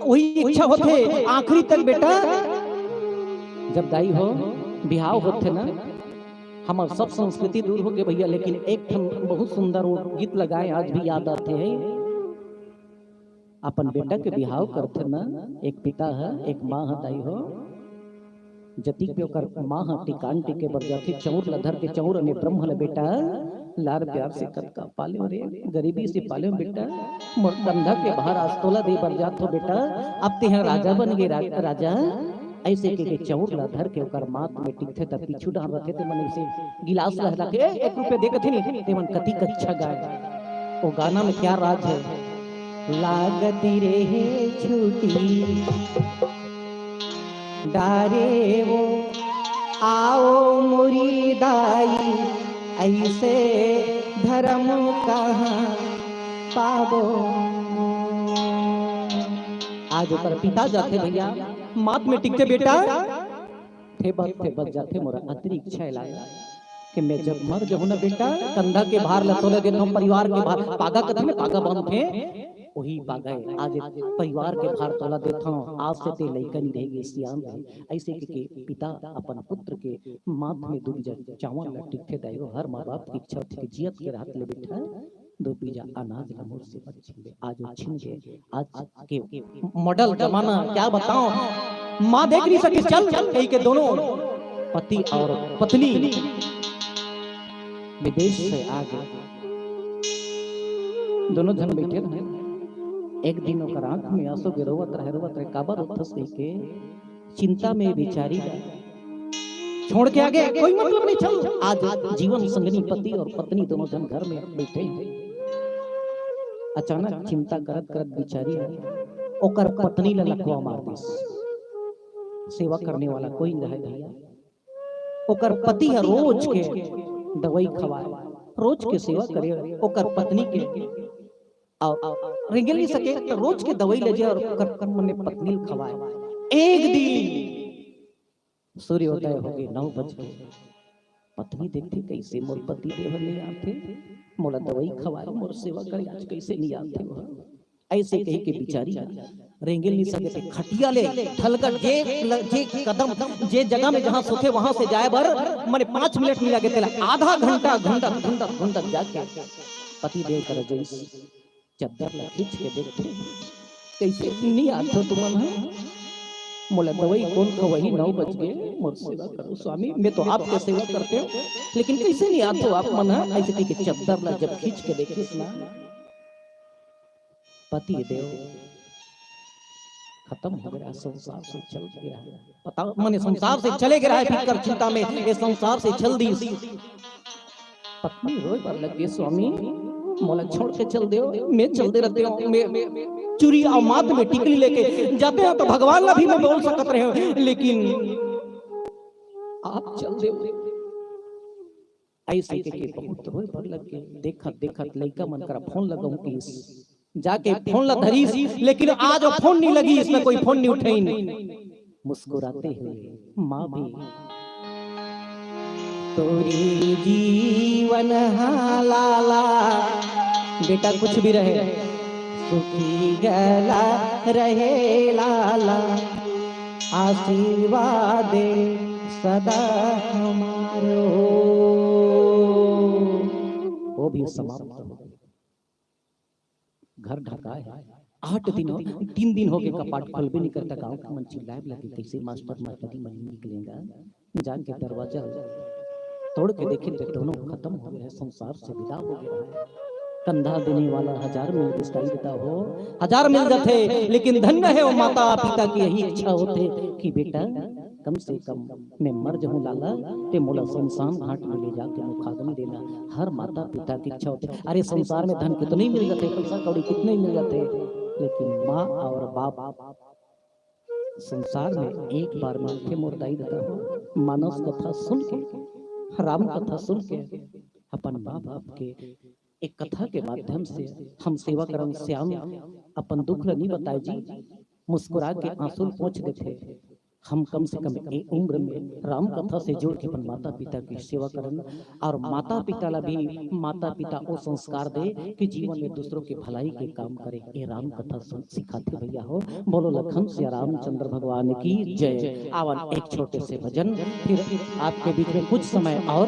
वही इच्छा होते आखिरी तक बेटा, जब दाई हो बिहाव होते ना, हमार सब संस्कृति दूर हो गए भैया, लेकिन एक बहुत सुंदर वो गीत लगाए आज भी याद आते हैं। अपन बेटा के बिहाव करते ना, एक पिता है एक माँ है दाई हो, जति पे ओकर माँ है टिकान टिके बर जाती चौर लधर के चौर ने ब्रह्म ल बेटा लार प्यार से कतका पाले रे, गरीबी से पाले बेटा, मोर कंधा के बाहर आस्तोला दे बर जात हो बेटा, अब ते हैं राजा बन गए राजा। ऐसे के चौर ला धर के ओकर मात में टिकथे त पीछू डाल रखे ते मन से गिलास लहरा के 1 रुपए दे के नहीं ते मन कति कच्छा गाए। वो गाना में क्या राज है, लागती रे छुटी डारे वो आओ मुरीदाई, ऐसे धर्म कहाँ पाबो। आज ऊपर पिता जाते भैया मात में टिकते बेटा, थे बच जाते मोरा अतरी इच्छा लाया कि मैं जब मर जाऊं ना बेटा, कंधा के भार लतोले देता हूं, परिवार के भार पागा कथी में पागा बांधे वही पागा है, आज परिवार के भार तोला देता हूं, आज से ते लइका नहीं रहेगी सियान है। ऐसे के पिता अपन पुत्र के माथ में दूध चावल ला टिकते दायो, हर माँ बाप की इच्छा थी कि जियत के रात ले बेटा दो बीजा अनाज लमोर से बच्चे, आज वो छिन गए। आज के मॉडल जमाना क्या बताऊं, माँ देख नहीं सकी, चल कहीं के दोनों पति और पत्नी विदेश से आ गए, दोनों जन बैठे रहे। एक दिन ओकर आंख में आंसू के रोवत रहे काबर उठस के चिंता में बेचारी छोड़ के आ गए, कोई मतलब नहीं, चल आज जीवन संगनी पति और पत्नी दोनों जन घर में बैठे हैं। अचानक चिंता करत करत बिचारी ओकर पत्नी ला लकवा मार दिस, सेवा करने वाला कोई नहीं रहे भैया। ओकर पति है रोज के दवाई खवाए, रोज के सेवा करे, ओकर पत्नी के रेंगल नहीं सके तो रोज के दवाई ले जाए और ओकर मने पत्नी खवाए। एक दिन सूर्योदय हो गए 9 बजे, पत्नी देखती कैसे मोर पति देव नहीं आते, मोला दवाई खवाए मोर सेवा करे, आज कैसे नहीं आते वह। ऐसे कही के बिचारी रेंगल नहीं सके, खटिया ले थलकर जे कदम जे जगह में जहां सोते वहां से जाए बर माने 5 मिनट नहीं लगे, तेला आधा घंटा घंटा जाके पति देव कर जैस चद्दर ला खींच के देखते कैसे नहीं आते तुमन है, मोला दवाई कौन को वही 9 बज गए, मोर सेवा करो स्वामी, मैं तो आपके सेवा करते हो लेकिन कैसे नहीं आते हो आप मन है। ऐसे के चद्दर ला जब खींच के देखिस ना, पति देव खत्म हो गया, संसार से चल गया, पता माने संसार से चले गया है, फिकर चिंता में ये संसार से चल दी। पत्नी रोए पर लग गई, स्वामी मोला छोड़ के चल दे, मैं चलते रहते हूँ, मैं चुरी और माथ में टिकली लेके जाते हैं तो भगवान ला भी मैं बोल सकत रहे हो, लेकिन आप चल दे। ऐसे के बहुत रोए पर लग गए। देखत लइका मन करा फोन लगाऊं कि जाके फोन ला धरी, लेकिन आज वो फोन नहीं लगी, इसमें कोई फोन नहीं उठाई। मुस्कुराते हुए माँ भी, तोरी जीवन लाला बेटा कुछ भी रहे सुखी गला रहे लाला, आशीर्वाद सदा हमारो। वो भी समाप्त हो गई, घर ढका है। 3 दिन हो गए कपाट खोल भी नहीं करता, गांव का मन चिल्लाए लगे कैसे मास्टर मास्टरी मन निकलेगा, जान के दरवाजा तोड़ के देखे तो दोनों खत्म हो गए, संसार से विदा हो गया है। कंधा देने वाला हजार मिल दिखाई देता हो, हजार मिल जाते, लेकिन धन्य है वो माता पिता की यही इच्छा होते कि बेटा कम से कम मैं मर जाऊं लाला, ते मोला शमशान घाट में ले जाके मुखाग्नि देना। हर माता पिता की इच्छा होती। अरे संसार में धन कितने ही मिल जाते, पैसा कौड़ी कितने ही मिल जाते, लेकिन माँ और बाप संसार में एक बार माथे मुर्दाई देता हो। मानस कथा सुन के, राम कथा सुन के, अपन माँ बाप के एक कथा के माध्यम से हम सेवा करम श्याम अपन दुख नहीं बताए जी, मुस्कुरा के आंसू पोंछ देते। हम कम से कम एक उम्र में राम कथा से जोड़ के अपन माता पिता की सेवा करन, और माता पिता ला भी माता पिता वो संस्कार दे कि जीवन में दूसरों के भलाई के काम करे। ये राम कथा सिखाते भैया हो। बोलो लखन सिया रामचंद्र भगवान की जय। आवन एक छोटे से भजन, फिर आपके बीच में कुछ समय और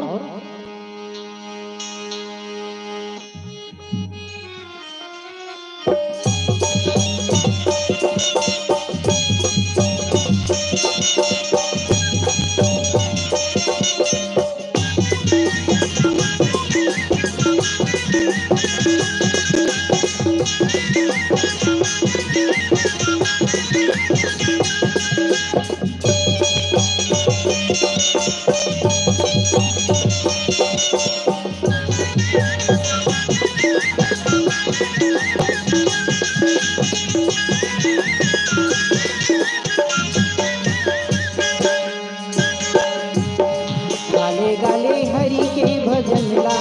गाले गाले हरि के भजन ला,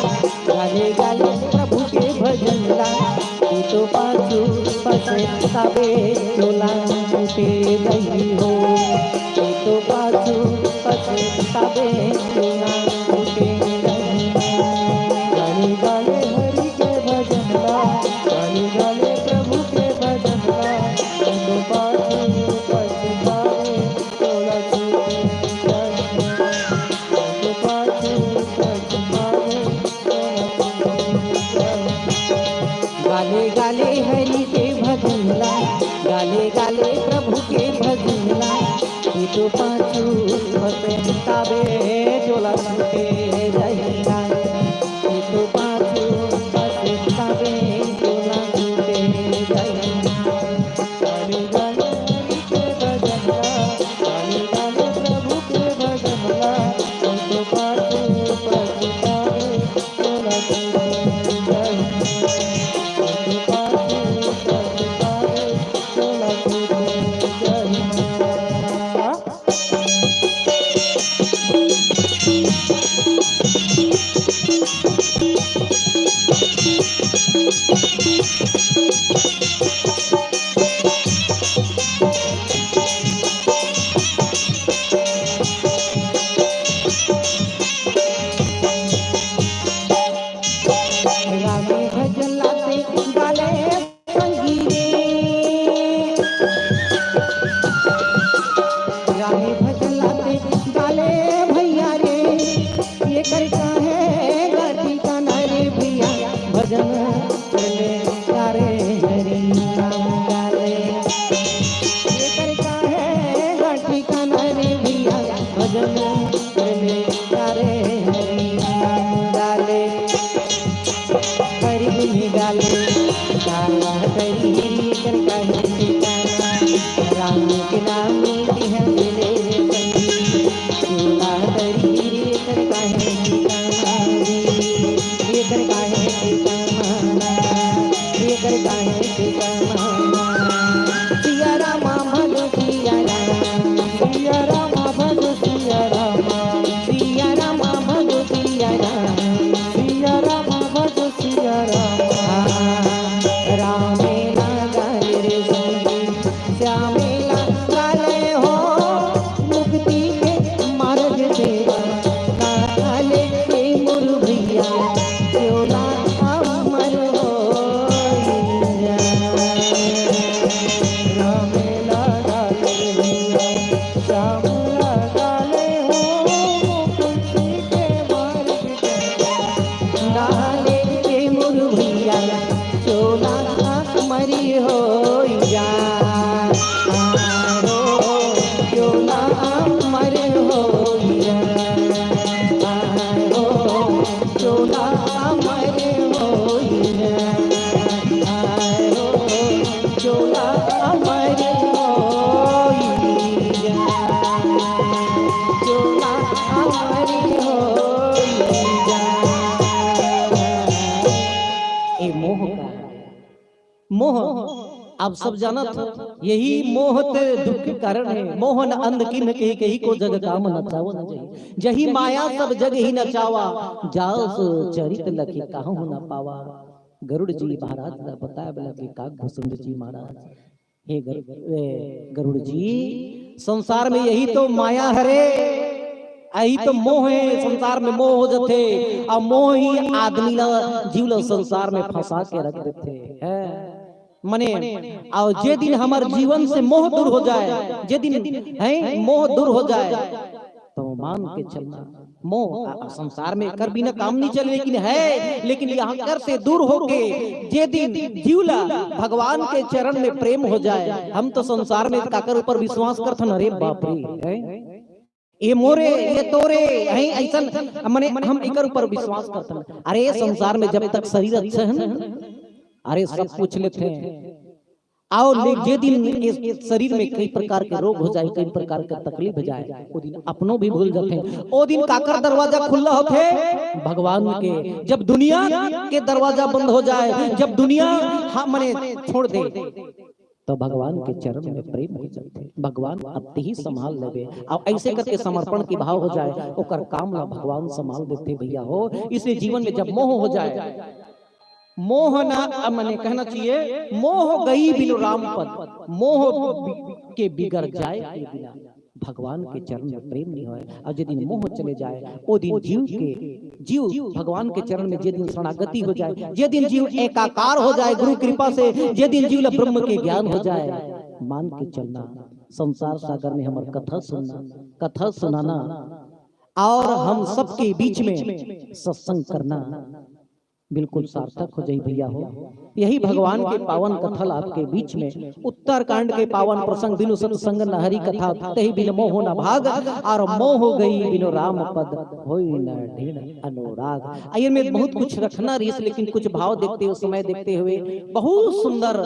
गाले गाले प्रभु के भजन ला, तू तो पाछू पछतावे चोला छूटे गई हो, तू तो पाछू पछतावे चोला छूटे गई हो। गाले गाले हरि के भजन ला, गाले गाले प्रभु के भजन ला, तू तो पाछू पछतावे चोला छूटे गई हो। गाले गाले हरि के भजन ला, गाले गाले प्रभु के भजन ला, तू तो पाछू पछतावे चोला छूटे रहेगा, तू तो पाछू पछतावे चोला छूटे रहेगा। गाले गाले हरि के भजन ला, गाले गाले प्रभु के भजन ला, तू तो पाछू पछतावे चोला छूटे रहेगा। आप सब जाना था यही मोह ते दुख के कारण है। मोहन अंध किन के कही को जग काम नचाव न जही, जही माया सब जग ही नचावा, जाओ सो चरित लखी कहूं न पावा। गरुड़ जी महाराज ने बताया बोला कि काकभूषुंड जी महाराज, हे गरुड़ जी, संसार में यही तो माया है रे, यही तो मोह है। संसार में मोह हो जाते और मोह ही आदमी ला जीव ला संसार में फंसा के रख देते है। मने और जे दिन हमारे जीवन से मोह दूर हो जाए, जे दिन है मोह दूर हो जाए तो मान के चलना मोह संसार में कर बिना काम नहीं चले, लेकिन है, लेकिन यहाँ कर से दूर होके जे दिन जीवला भगवान के चरण में प्रेम हो जाए। हम तो संसार में काकर ऊपर विश्वास करथन, अरे बाप रे ये मोरे ये तोरे है ऐसा, मने हम एकर ऊपर विश्वास करथन। अरे संसार में जब तक शरीर अच्छा है ना, अरे सब पूछ लेते हैं, आओ जे दिन इस शरीर में कई प्रकार के रोग हो जाए, कई प्रकार के तकलीफ हो जाए, वो दिन अपनों भी भूल जाते हैं। वो दिन काकर दरवाजा खुला होते भगवान के, जब दुनिया के दरवाजा बंद हो जाए, जब दुनिया मने छोड़ दे, तो भगवान के चरण में प्रेम हो जाते, भगवान अति ही संभाल लेवे। अब ऐसे करके समर्पण की भाव हो जाए, ओकर काम ला भगवान संभाल देते भैया हो। इसलिए जीवन में जब मोह हो जाए, मोह ना मने कहना चाहिए मोह गई बिनु राम पद, मोह के बिगड़ जाए के बिना भगवान के चरण में प्रेम नहीं होए। और जे दिन मोह चले जाए, वो दिन जीव भगवान के चरण में जे दिन शरणागति हो जाए, जे दिन जीव एकाकार हो जाए गुरु कृपा से, जे दिन जीव ला ब्रह्म के ज्ञान हो जाए, मान के चलना संसार सागर में हमार कथा सुनाना और हम सबके बीच में सत्संग करना बिल्कुल सार्थक हो जाए भैया हो। यही भगवान के पावन कथल आपके बीच में, उत्तरकांड के पावन प्रसंग बिनु सत्संग न हरि कथा, तही बिन मोह न भाग, और मोह गई बिनु राम पद, होई न ढीण अनुराग। आइए में बहुत कुछ रखना रही, लेकिन कुछ भाव देखते हुए, समय देखते हुए बहुत सुंदर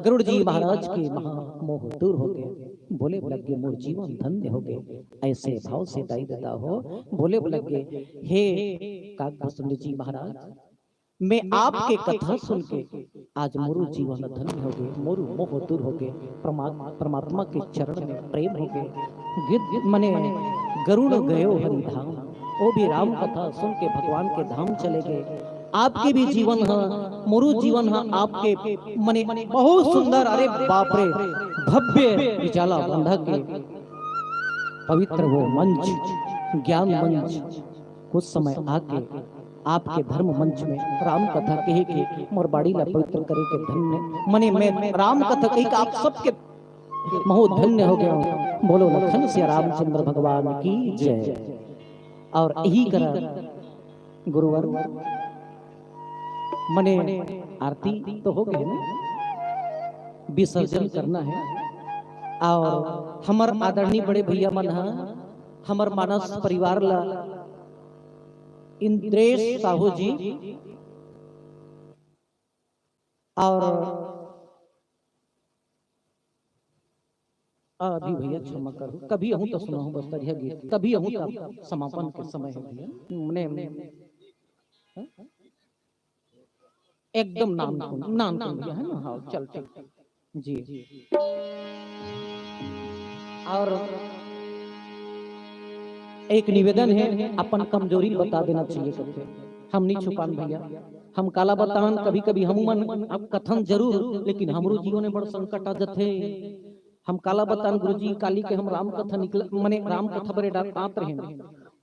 गरुड़ जी महाराज के महा मोह दूर हो गए। बोले लगे मोर जीवन धन्य हो गए, ऐसे भाव से दाई देता हो। बोले लगे हे काकभूषुंड जी महाराज, मैं आपके कथा सुन के आज मोरू जीवन धन्य हो गए, मोरू मोह दूर हो गए, परमात्मा के चरण में प्रेम हो गए। गिद्ध मने गरुड़ गयो हरि धाम, वो भी राम कथा सुन के भगवान के धाम चले गए। आपके भी जीवन है, मोरू जीवन है आपके मने बहुत सुंदर, अरे बाप रे भव्य विचाला बंधा के पवित्र वो मंच, ज्ञान मंच, कुछ समय आके आपके धर्म मंच में राम कथा कहे के मोर बाड़ी ला पवित्र करे के धन्य मने मैं राम कथा कही आप सबके बहुत धन्य हो गया हूं। बोलो लखन से रामचंद्र भगवान की जय। और यही करा गुरुवर मने आरती तो हो गई ना, विसर्जन करना है। और हमार आदरणीय बड़े भैया मन हमार मानस परिवार ला इंद्रेश साहू जी और अभी भैया क्षमा करो, कभी हूं तो सुना हूं बस तरिया गीत, कभी हूं तो समापन के समय है भैया ने एकदम नाम भैया है ना। हाँ चल जी। और एक निवेदन है, अपन कमजोरी बता देना चाहिए सबके, हम नहीं छुपान भैया, हम काला बतान कभी कभी हम मन अब कथन जरूर, लेकिन हमरो जीवन में बड़ संकट आ जाते। हम काला बतान गुरुजी काली के हम राम कथा निकल मने राम कथा बड़े डांट रहे।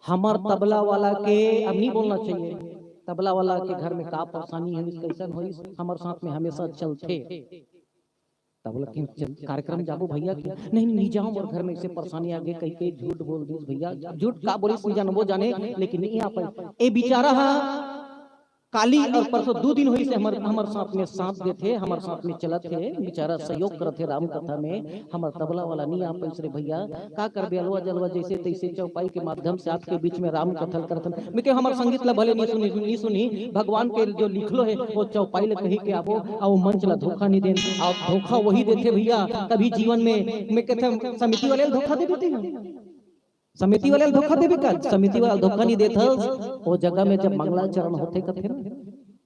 हमार तबला वाला के अब नहीं बोलना चाहिए, तबला वाला के घर में का परेशानी है कैसन होई, हमारे साथ में हमेशा चलते। तबला के कार्यक्रम जाबो भैया की नहीं जाऊं और घर में इसे परेशानी आगे कहीं कहीं झूठ बोल दी भैया, झूठ का बोले वो जाने, लेकिन नहीं आ पाए। ए बेचारा काली और परसों 2 दिन हुई से हमारे साथ में साथ देते, हमारे साथ में चलत थे, बेचारा सहयोग करते राम कथा में। हमारे तबला वाला नहीं आप पैसे भैया का कर बेलवा जलवा जैसे तैसे चौपाई के माध्यम से आपके बीच में राम कथा करते। मैं हमारे संगीत ला भले नहीं सुनी भगवान के जो लिखलो है वो चौपाई ला कही के आवो और मंच ला धोखा नहीं दे, आप धोखा वही देते भैया कभी जीवन में। मैं कहते समिति वाले धोखा दे देते हैं, समिति वाले धोखा देवे का, समिति वाला धोखा नहीं देता। वो जगह में जब मंगलाचरण होते कथे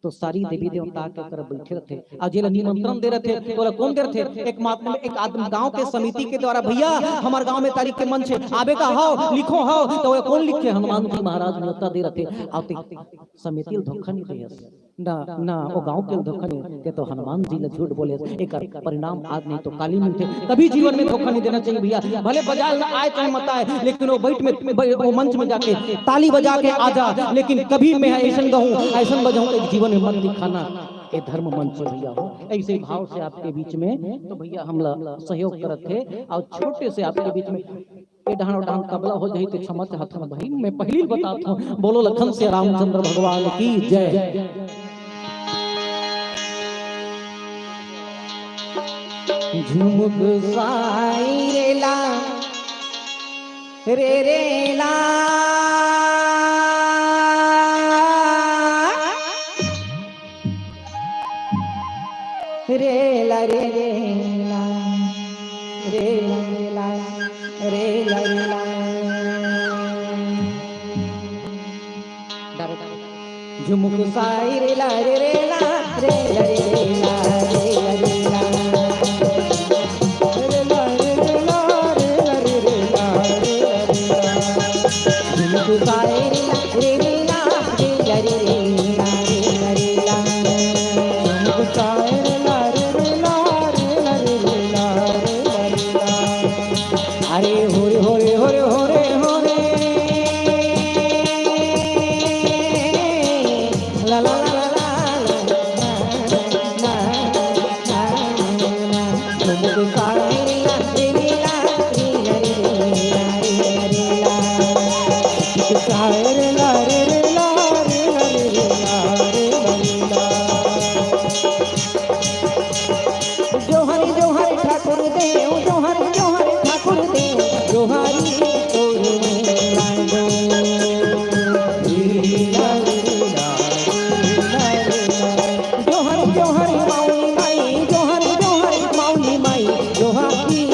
तो सारी देवी देवता के कर बैठे रहते और जेल निमंत्रण दे रहे थे। तो कौन दे रहे थे? एक महात्मा एक आदमी गांव के समिति के द्वारा, भैया हमारे गांव में तारीख के मंच है, आबे का हो लिखो हो। तो वो कौन लिखे? हनुमान जी महाराज न्योता दे रहे थे। आते समिति धोखा नहीं दिया ना ना, वो गांव के धोखा नहीं के, तो हनुमान जी ने झूठ बोले। एक परिणाम आज नहीं तो काली मिलते। कभी जीवन में धोखा नहीं देना चाहिए भैया। भले बाजार में आए चाहे मत आए, लेकिन वो बैठ में वो मंच में जाके ताली बजा के आ जा, लेकिन कभी मैं ऐसा कहूँ ऐसा बजाऊं कि जीवन में मत दिखाना। ये धर्म मंच भैया हो, ऐसे भाव से आपके बीच में तो भैया हम सहयोग करते थे। और छोटे से आपके बीच में ये डहान डहान कबला हो जाए तो क्षमा चाहता हूं भाई। मैं पहली बताता हूँ, बोलो लखन से रामचंद्र भगवान की जय। झुमुक साई रेला रे रेला रेला रे रेला रेला रेला रेला रेला। झुमुक साई रेला रे रेला रेला रे रेला रेला रेला। अरे होरे होरे होरे होरे होरे ला ला ला ला जोहरी जोहरी ठाकुर देव जोहरी जोहरी ठाकुर देव जोहरी जोहरी जोहरी माऊली माई जोहरी जोहरी माऊली माई जोहरी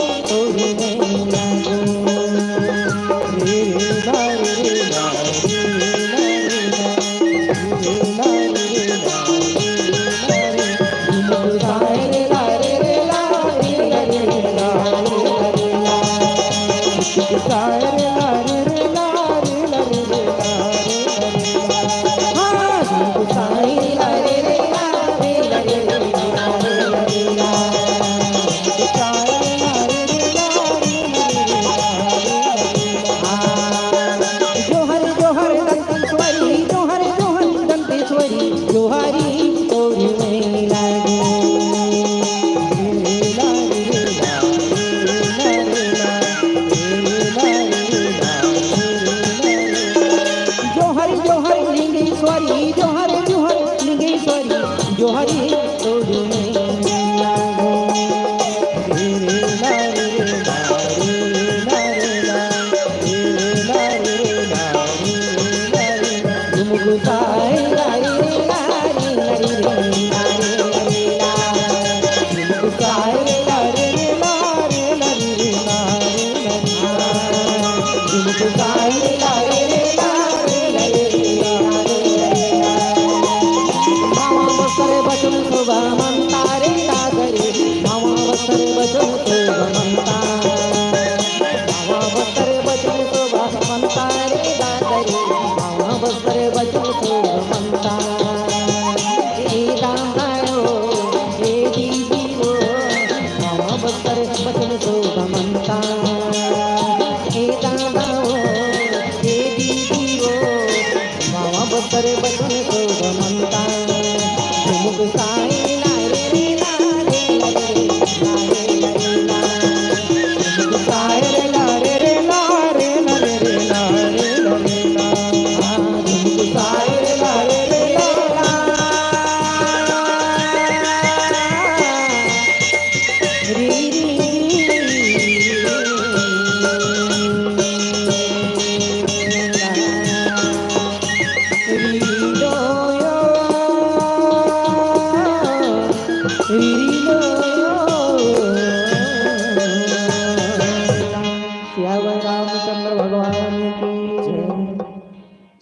रामचंद्र भगवान की जय।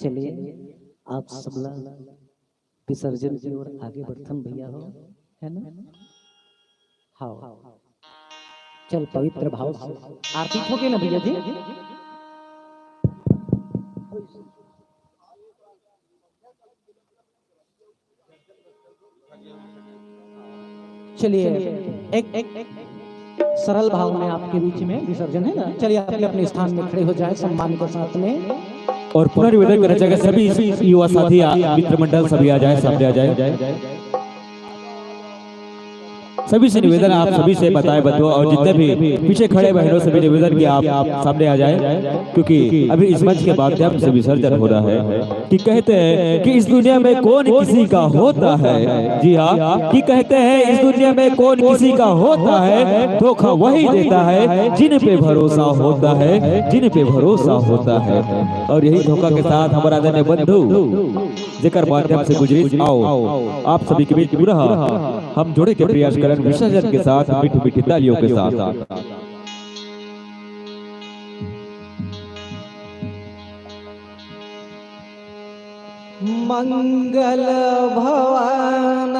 चलिए आप सब विसर्जन की ओर आगे बढ़थन भैया हो, है ना? हाँ, चल पवित्र भाव से आरती ठोके ना भैया जी। चलिए एक सरल भाव में आपके बीच में विसर्जन है ना। चलिए अपने अपने स्थान में खड़े हो जाए सम्मान के साथ में। और पुनः निवेदन करना चाहिए सभी युवा साथी मित्र मंडल सभी आ जाए, सामने आ जाए। सभी से निवेदन आप सभी से बताए बंधुओं और जितने भी पीछे खड़े बहनों से भी निवेदन कि आप सामने आ जाए, क्योंकि अभी इस मंच के माध्यम से विसर्जन हो रहा है। कि कहते हैं कि इस दुनिया में कौन किसी का होता है, जी हाँ, कि कहते हैं इस दुनिया में कौन किसी का होता है, धोखा वही देता है जिन पे भरोसा होता है, जिन पे भरोसा होता है। और यही धोखा के साथ हमारा आदरणीय बंधु जेकर माध्यम से गुजरी आओ आप सभी के बीच पुनः हम जोड़े के प्रयास करें विसर्जन के साथ मीठी मीठी तालियों के साथ। मंगल भवन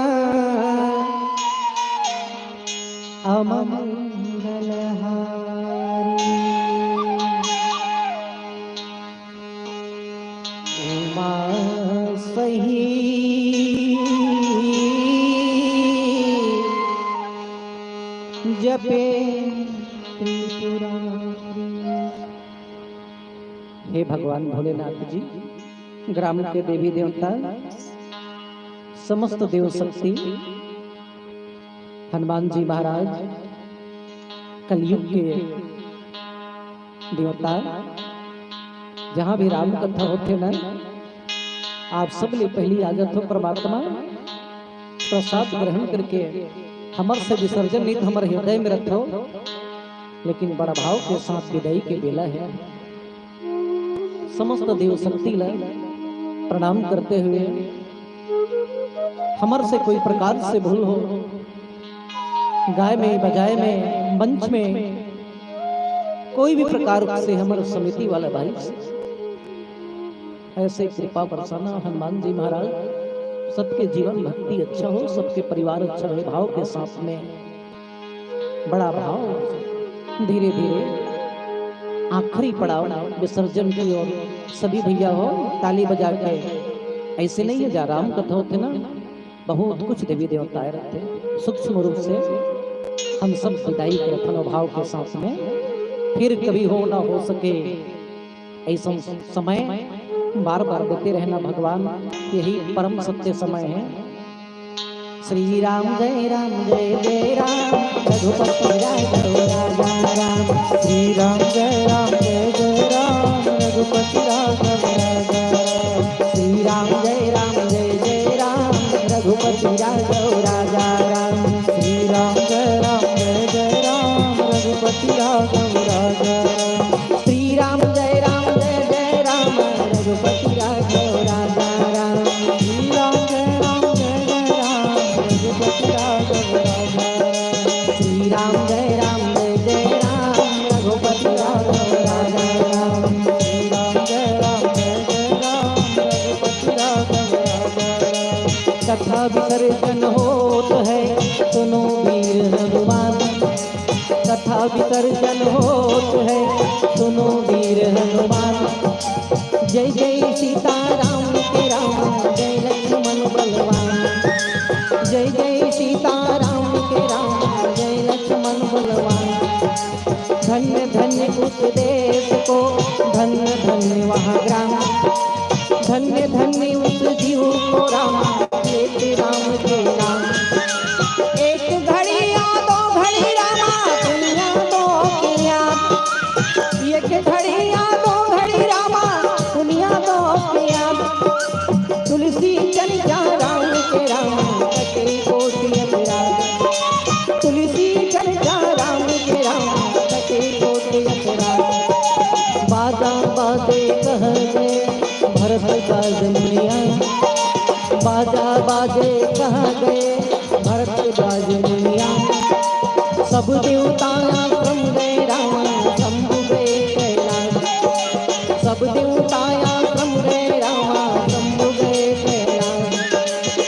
अमंगल हारी उमा सही जपे त्रिपुरारी। हे भगवान भोलेनाथ जी, ग्राम के देवी देवता, समस्त देव शक्ति, हनुमान जी महाराज, कलयुग के देवता, जहाँ भी राम कथा होते ना, आप सब ले पहली आगत हो परमात्मा, प्रसाद ग्रहण करके हमर से विसर्जन नहीं तो हमारे हृदय में रखो, लेकिन बड़ा भाव के साथ विदाई के बेला है। समस्त देव शक्ति ला प्रणाम करते हुए हमर से कोई प्रकार से भूल हो, गाय में बजाए में मंच में कोई भी प्रकार से हमर समिति वाला भाई ऐसे कृपा बरसाना। हनुमान जी महाराज, सबके जीवन भक्ति अच्छा हो, सबके परिवार अच्छा हो, भाव के साथ में बड़ा भाव। धीरे धीरे आखिरी पड़ाव विसर्जन की ओर सभी भैया हो ताली बजा के, ऐसे नहीं है जा राम कथा होते ना, बहुत कुछ देवी देवताएं रहते, सूक्ष्म रूप से हम सब विदाई के रखन भाव के साथ में। फिर कभी हो ना हो सके ऐसा समय बार बार देते रहना भगवान, यही परम सत्य समय है। श्री राम जय जय राम, रघुपति राय राजा राम। श्री राम जय जय राम, रघुपति राघव राजा राम। श्री राम जय जय राम, रघुपति राघव राजा राम। श्री राम जय जय राम, रघुपति राघव राजा राम। श्री राम जय जय राम, रघुपति राघव राजा राम। श्री राम जय जय राम, रघुपति राघव राजा राम। श्री राम जय जय राम, रघुपति राघव राजा राम। श्री राम जय जय राम, रघुपति राघव राजा राम। कथा विसर्जन होत है सुनो वीर हनुमान, कथा विसर्जन होत है सुनो वीर हनुमान। जय जय सीता राम के राम, जय लक्ष्मण बलवान। जय जय सीता राम के राम, जय लक्ष्मण बलवान। धन्य धन्य उस देश को, धन्य धन्य वहाँ ग्राम। धन्य धन्य उस जीव को राम, लेते राम के नाम। एक घड़ी या दो घड़ी रामा, दुनिया दो के याद। एक घड़ी या दो घड़ी रामा, दुनिया दो के याद। तुलसी चल जा राम के राम, कटे कोटि अपराध। तुलसी चल जा राम के राम, कटे कोटि अपराध। बाजा बाजे कह गए भरत बाज मुनिया, बाजा बाजे कह गए भरत बाज मुनिया। सब देवता आश्रम गए राम, शंभु गए कैलाश। सब देवता आश्रम गए राम, शंभु गए कैलाश।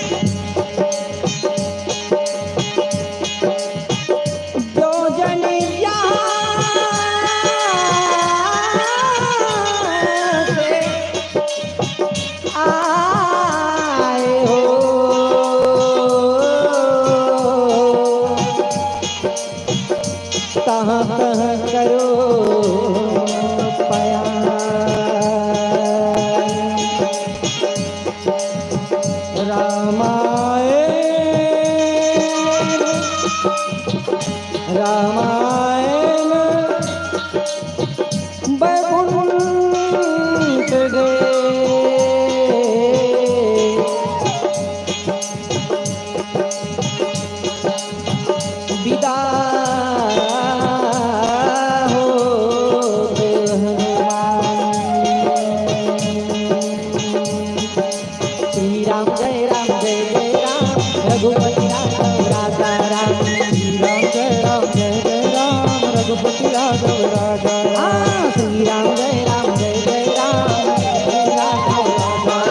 राजा राम श्री राम जय राम जय जय राम राजा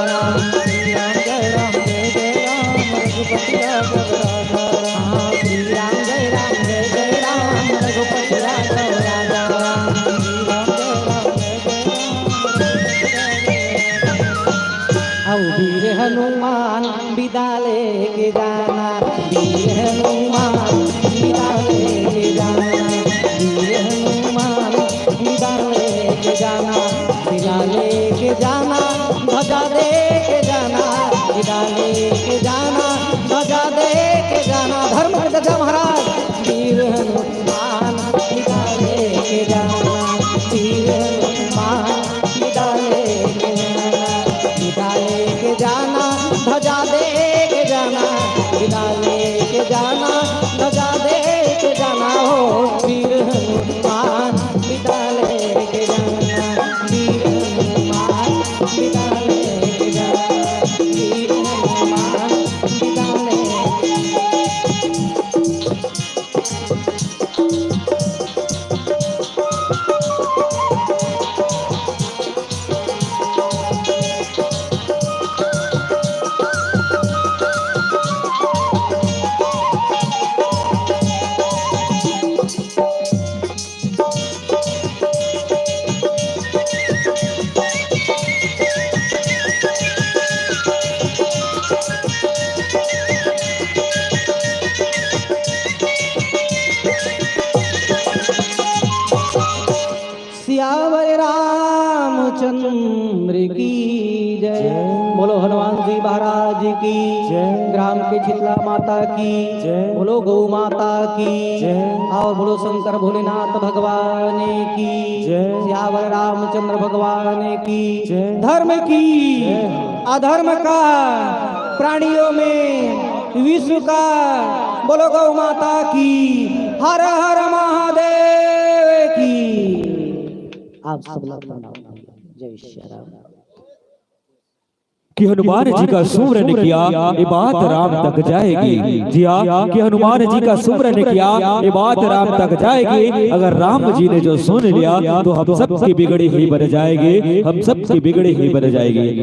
राम श्री राम जय राम जय जय राम रघुपति राघव राजा राम श्री राम जय राम जय जय राम रघुपति राघव राजा राम श्री राम जय राम जय जय राम। आओ वीर हनुमान विदा लेके जाना, वीर हनुमान विदा लेके जाना, वीर हनुमान विदा लेके जाना, विदा लेके जाना, ध्वजा देके जाना, विदा लेके जाना, ध्वजा देके जाना। धर्म ध्वजा महाराज वीर हनुमान विदा लेके जाना, वीर हनुमान विदा लेके जाना, विदा लेके जाना, ध्वजा देके जाना, विदा लेके जाना, ध्वजा देके जाना। हो वीर हनुमान विदा लेके जाना, वीर हनुमान विदा लेके जाना, वीर हनुमान विदा लेके सियावर रामचंद्र की जय। बोलो हनुमान जी महाराज की जय। ग्राम के शीतला माता की जय। बोलो गौ माता की जय। और बोलो शंकर भोलेनाथ भगवान की जय। सियावर रामचंद्र भगवान की जय। धर्म की अधर्म का प्राणियों में विश्व का बोलो गौ माता की हर हर महादेव की। आप सब लोग जय श्री राम। कि हनुमान जी का सुमरन किया ये बात राम तक जाएगी। जी हाँ, कि हनुमान जी का सुमरन किया ये बात राम तक जाएगी। अगर राम जी ने जो सुन लिया तो हम सब की बिगड़ी ही बन जाएगी, हम सब की बिगड़ी ही बन जाएगी।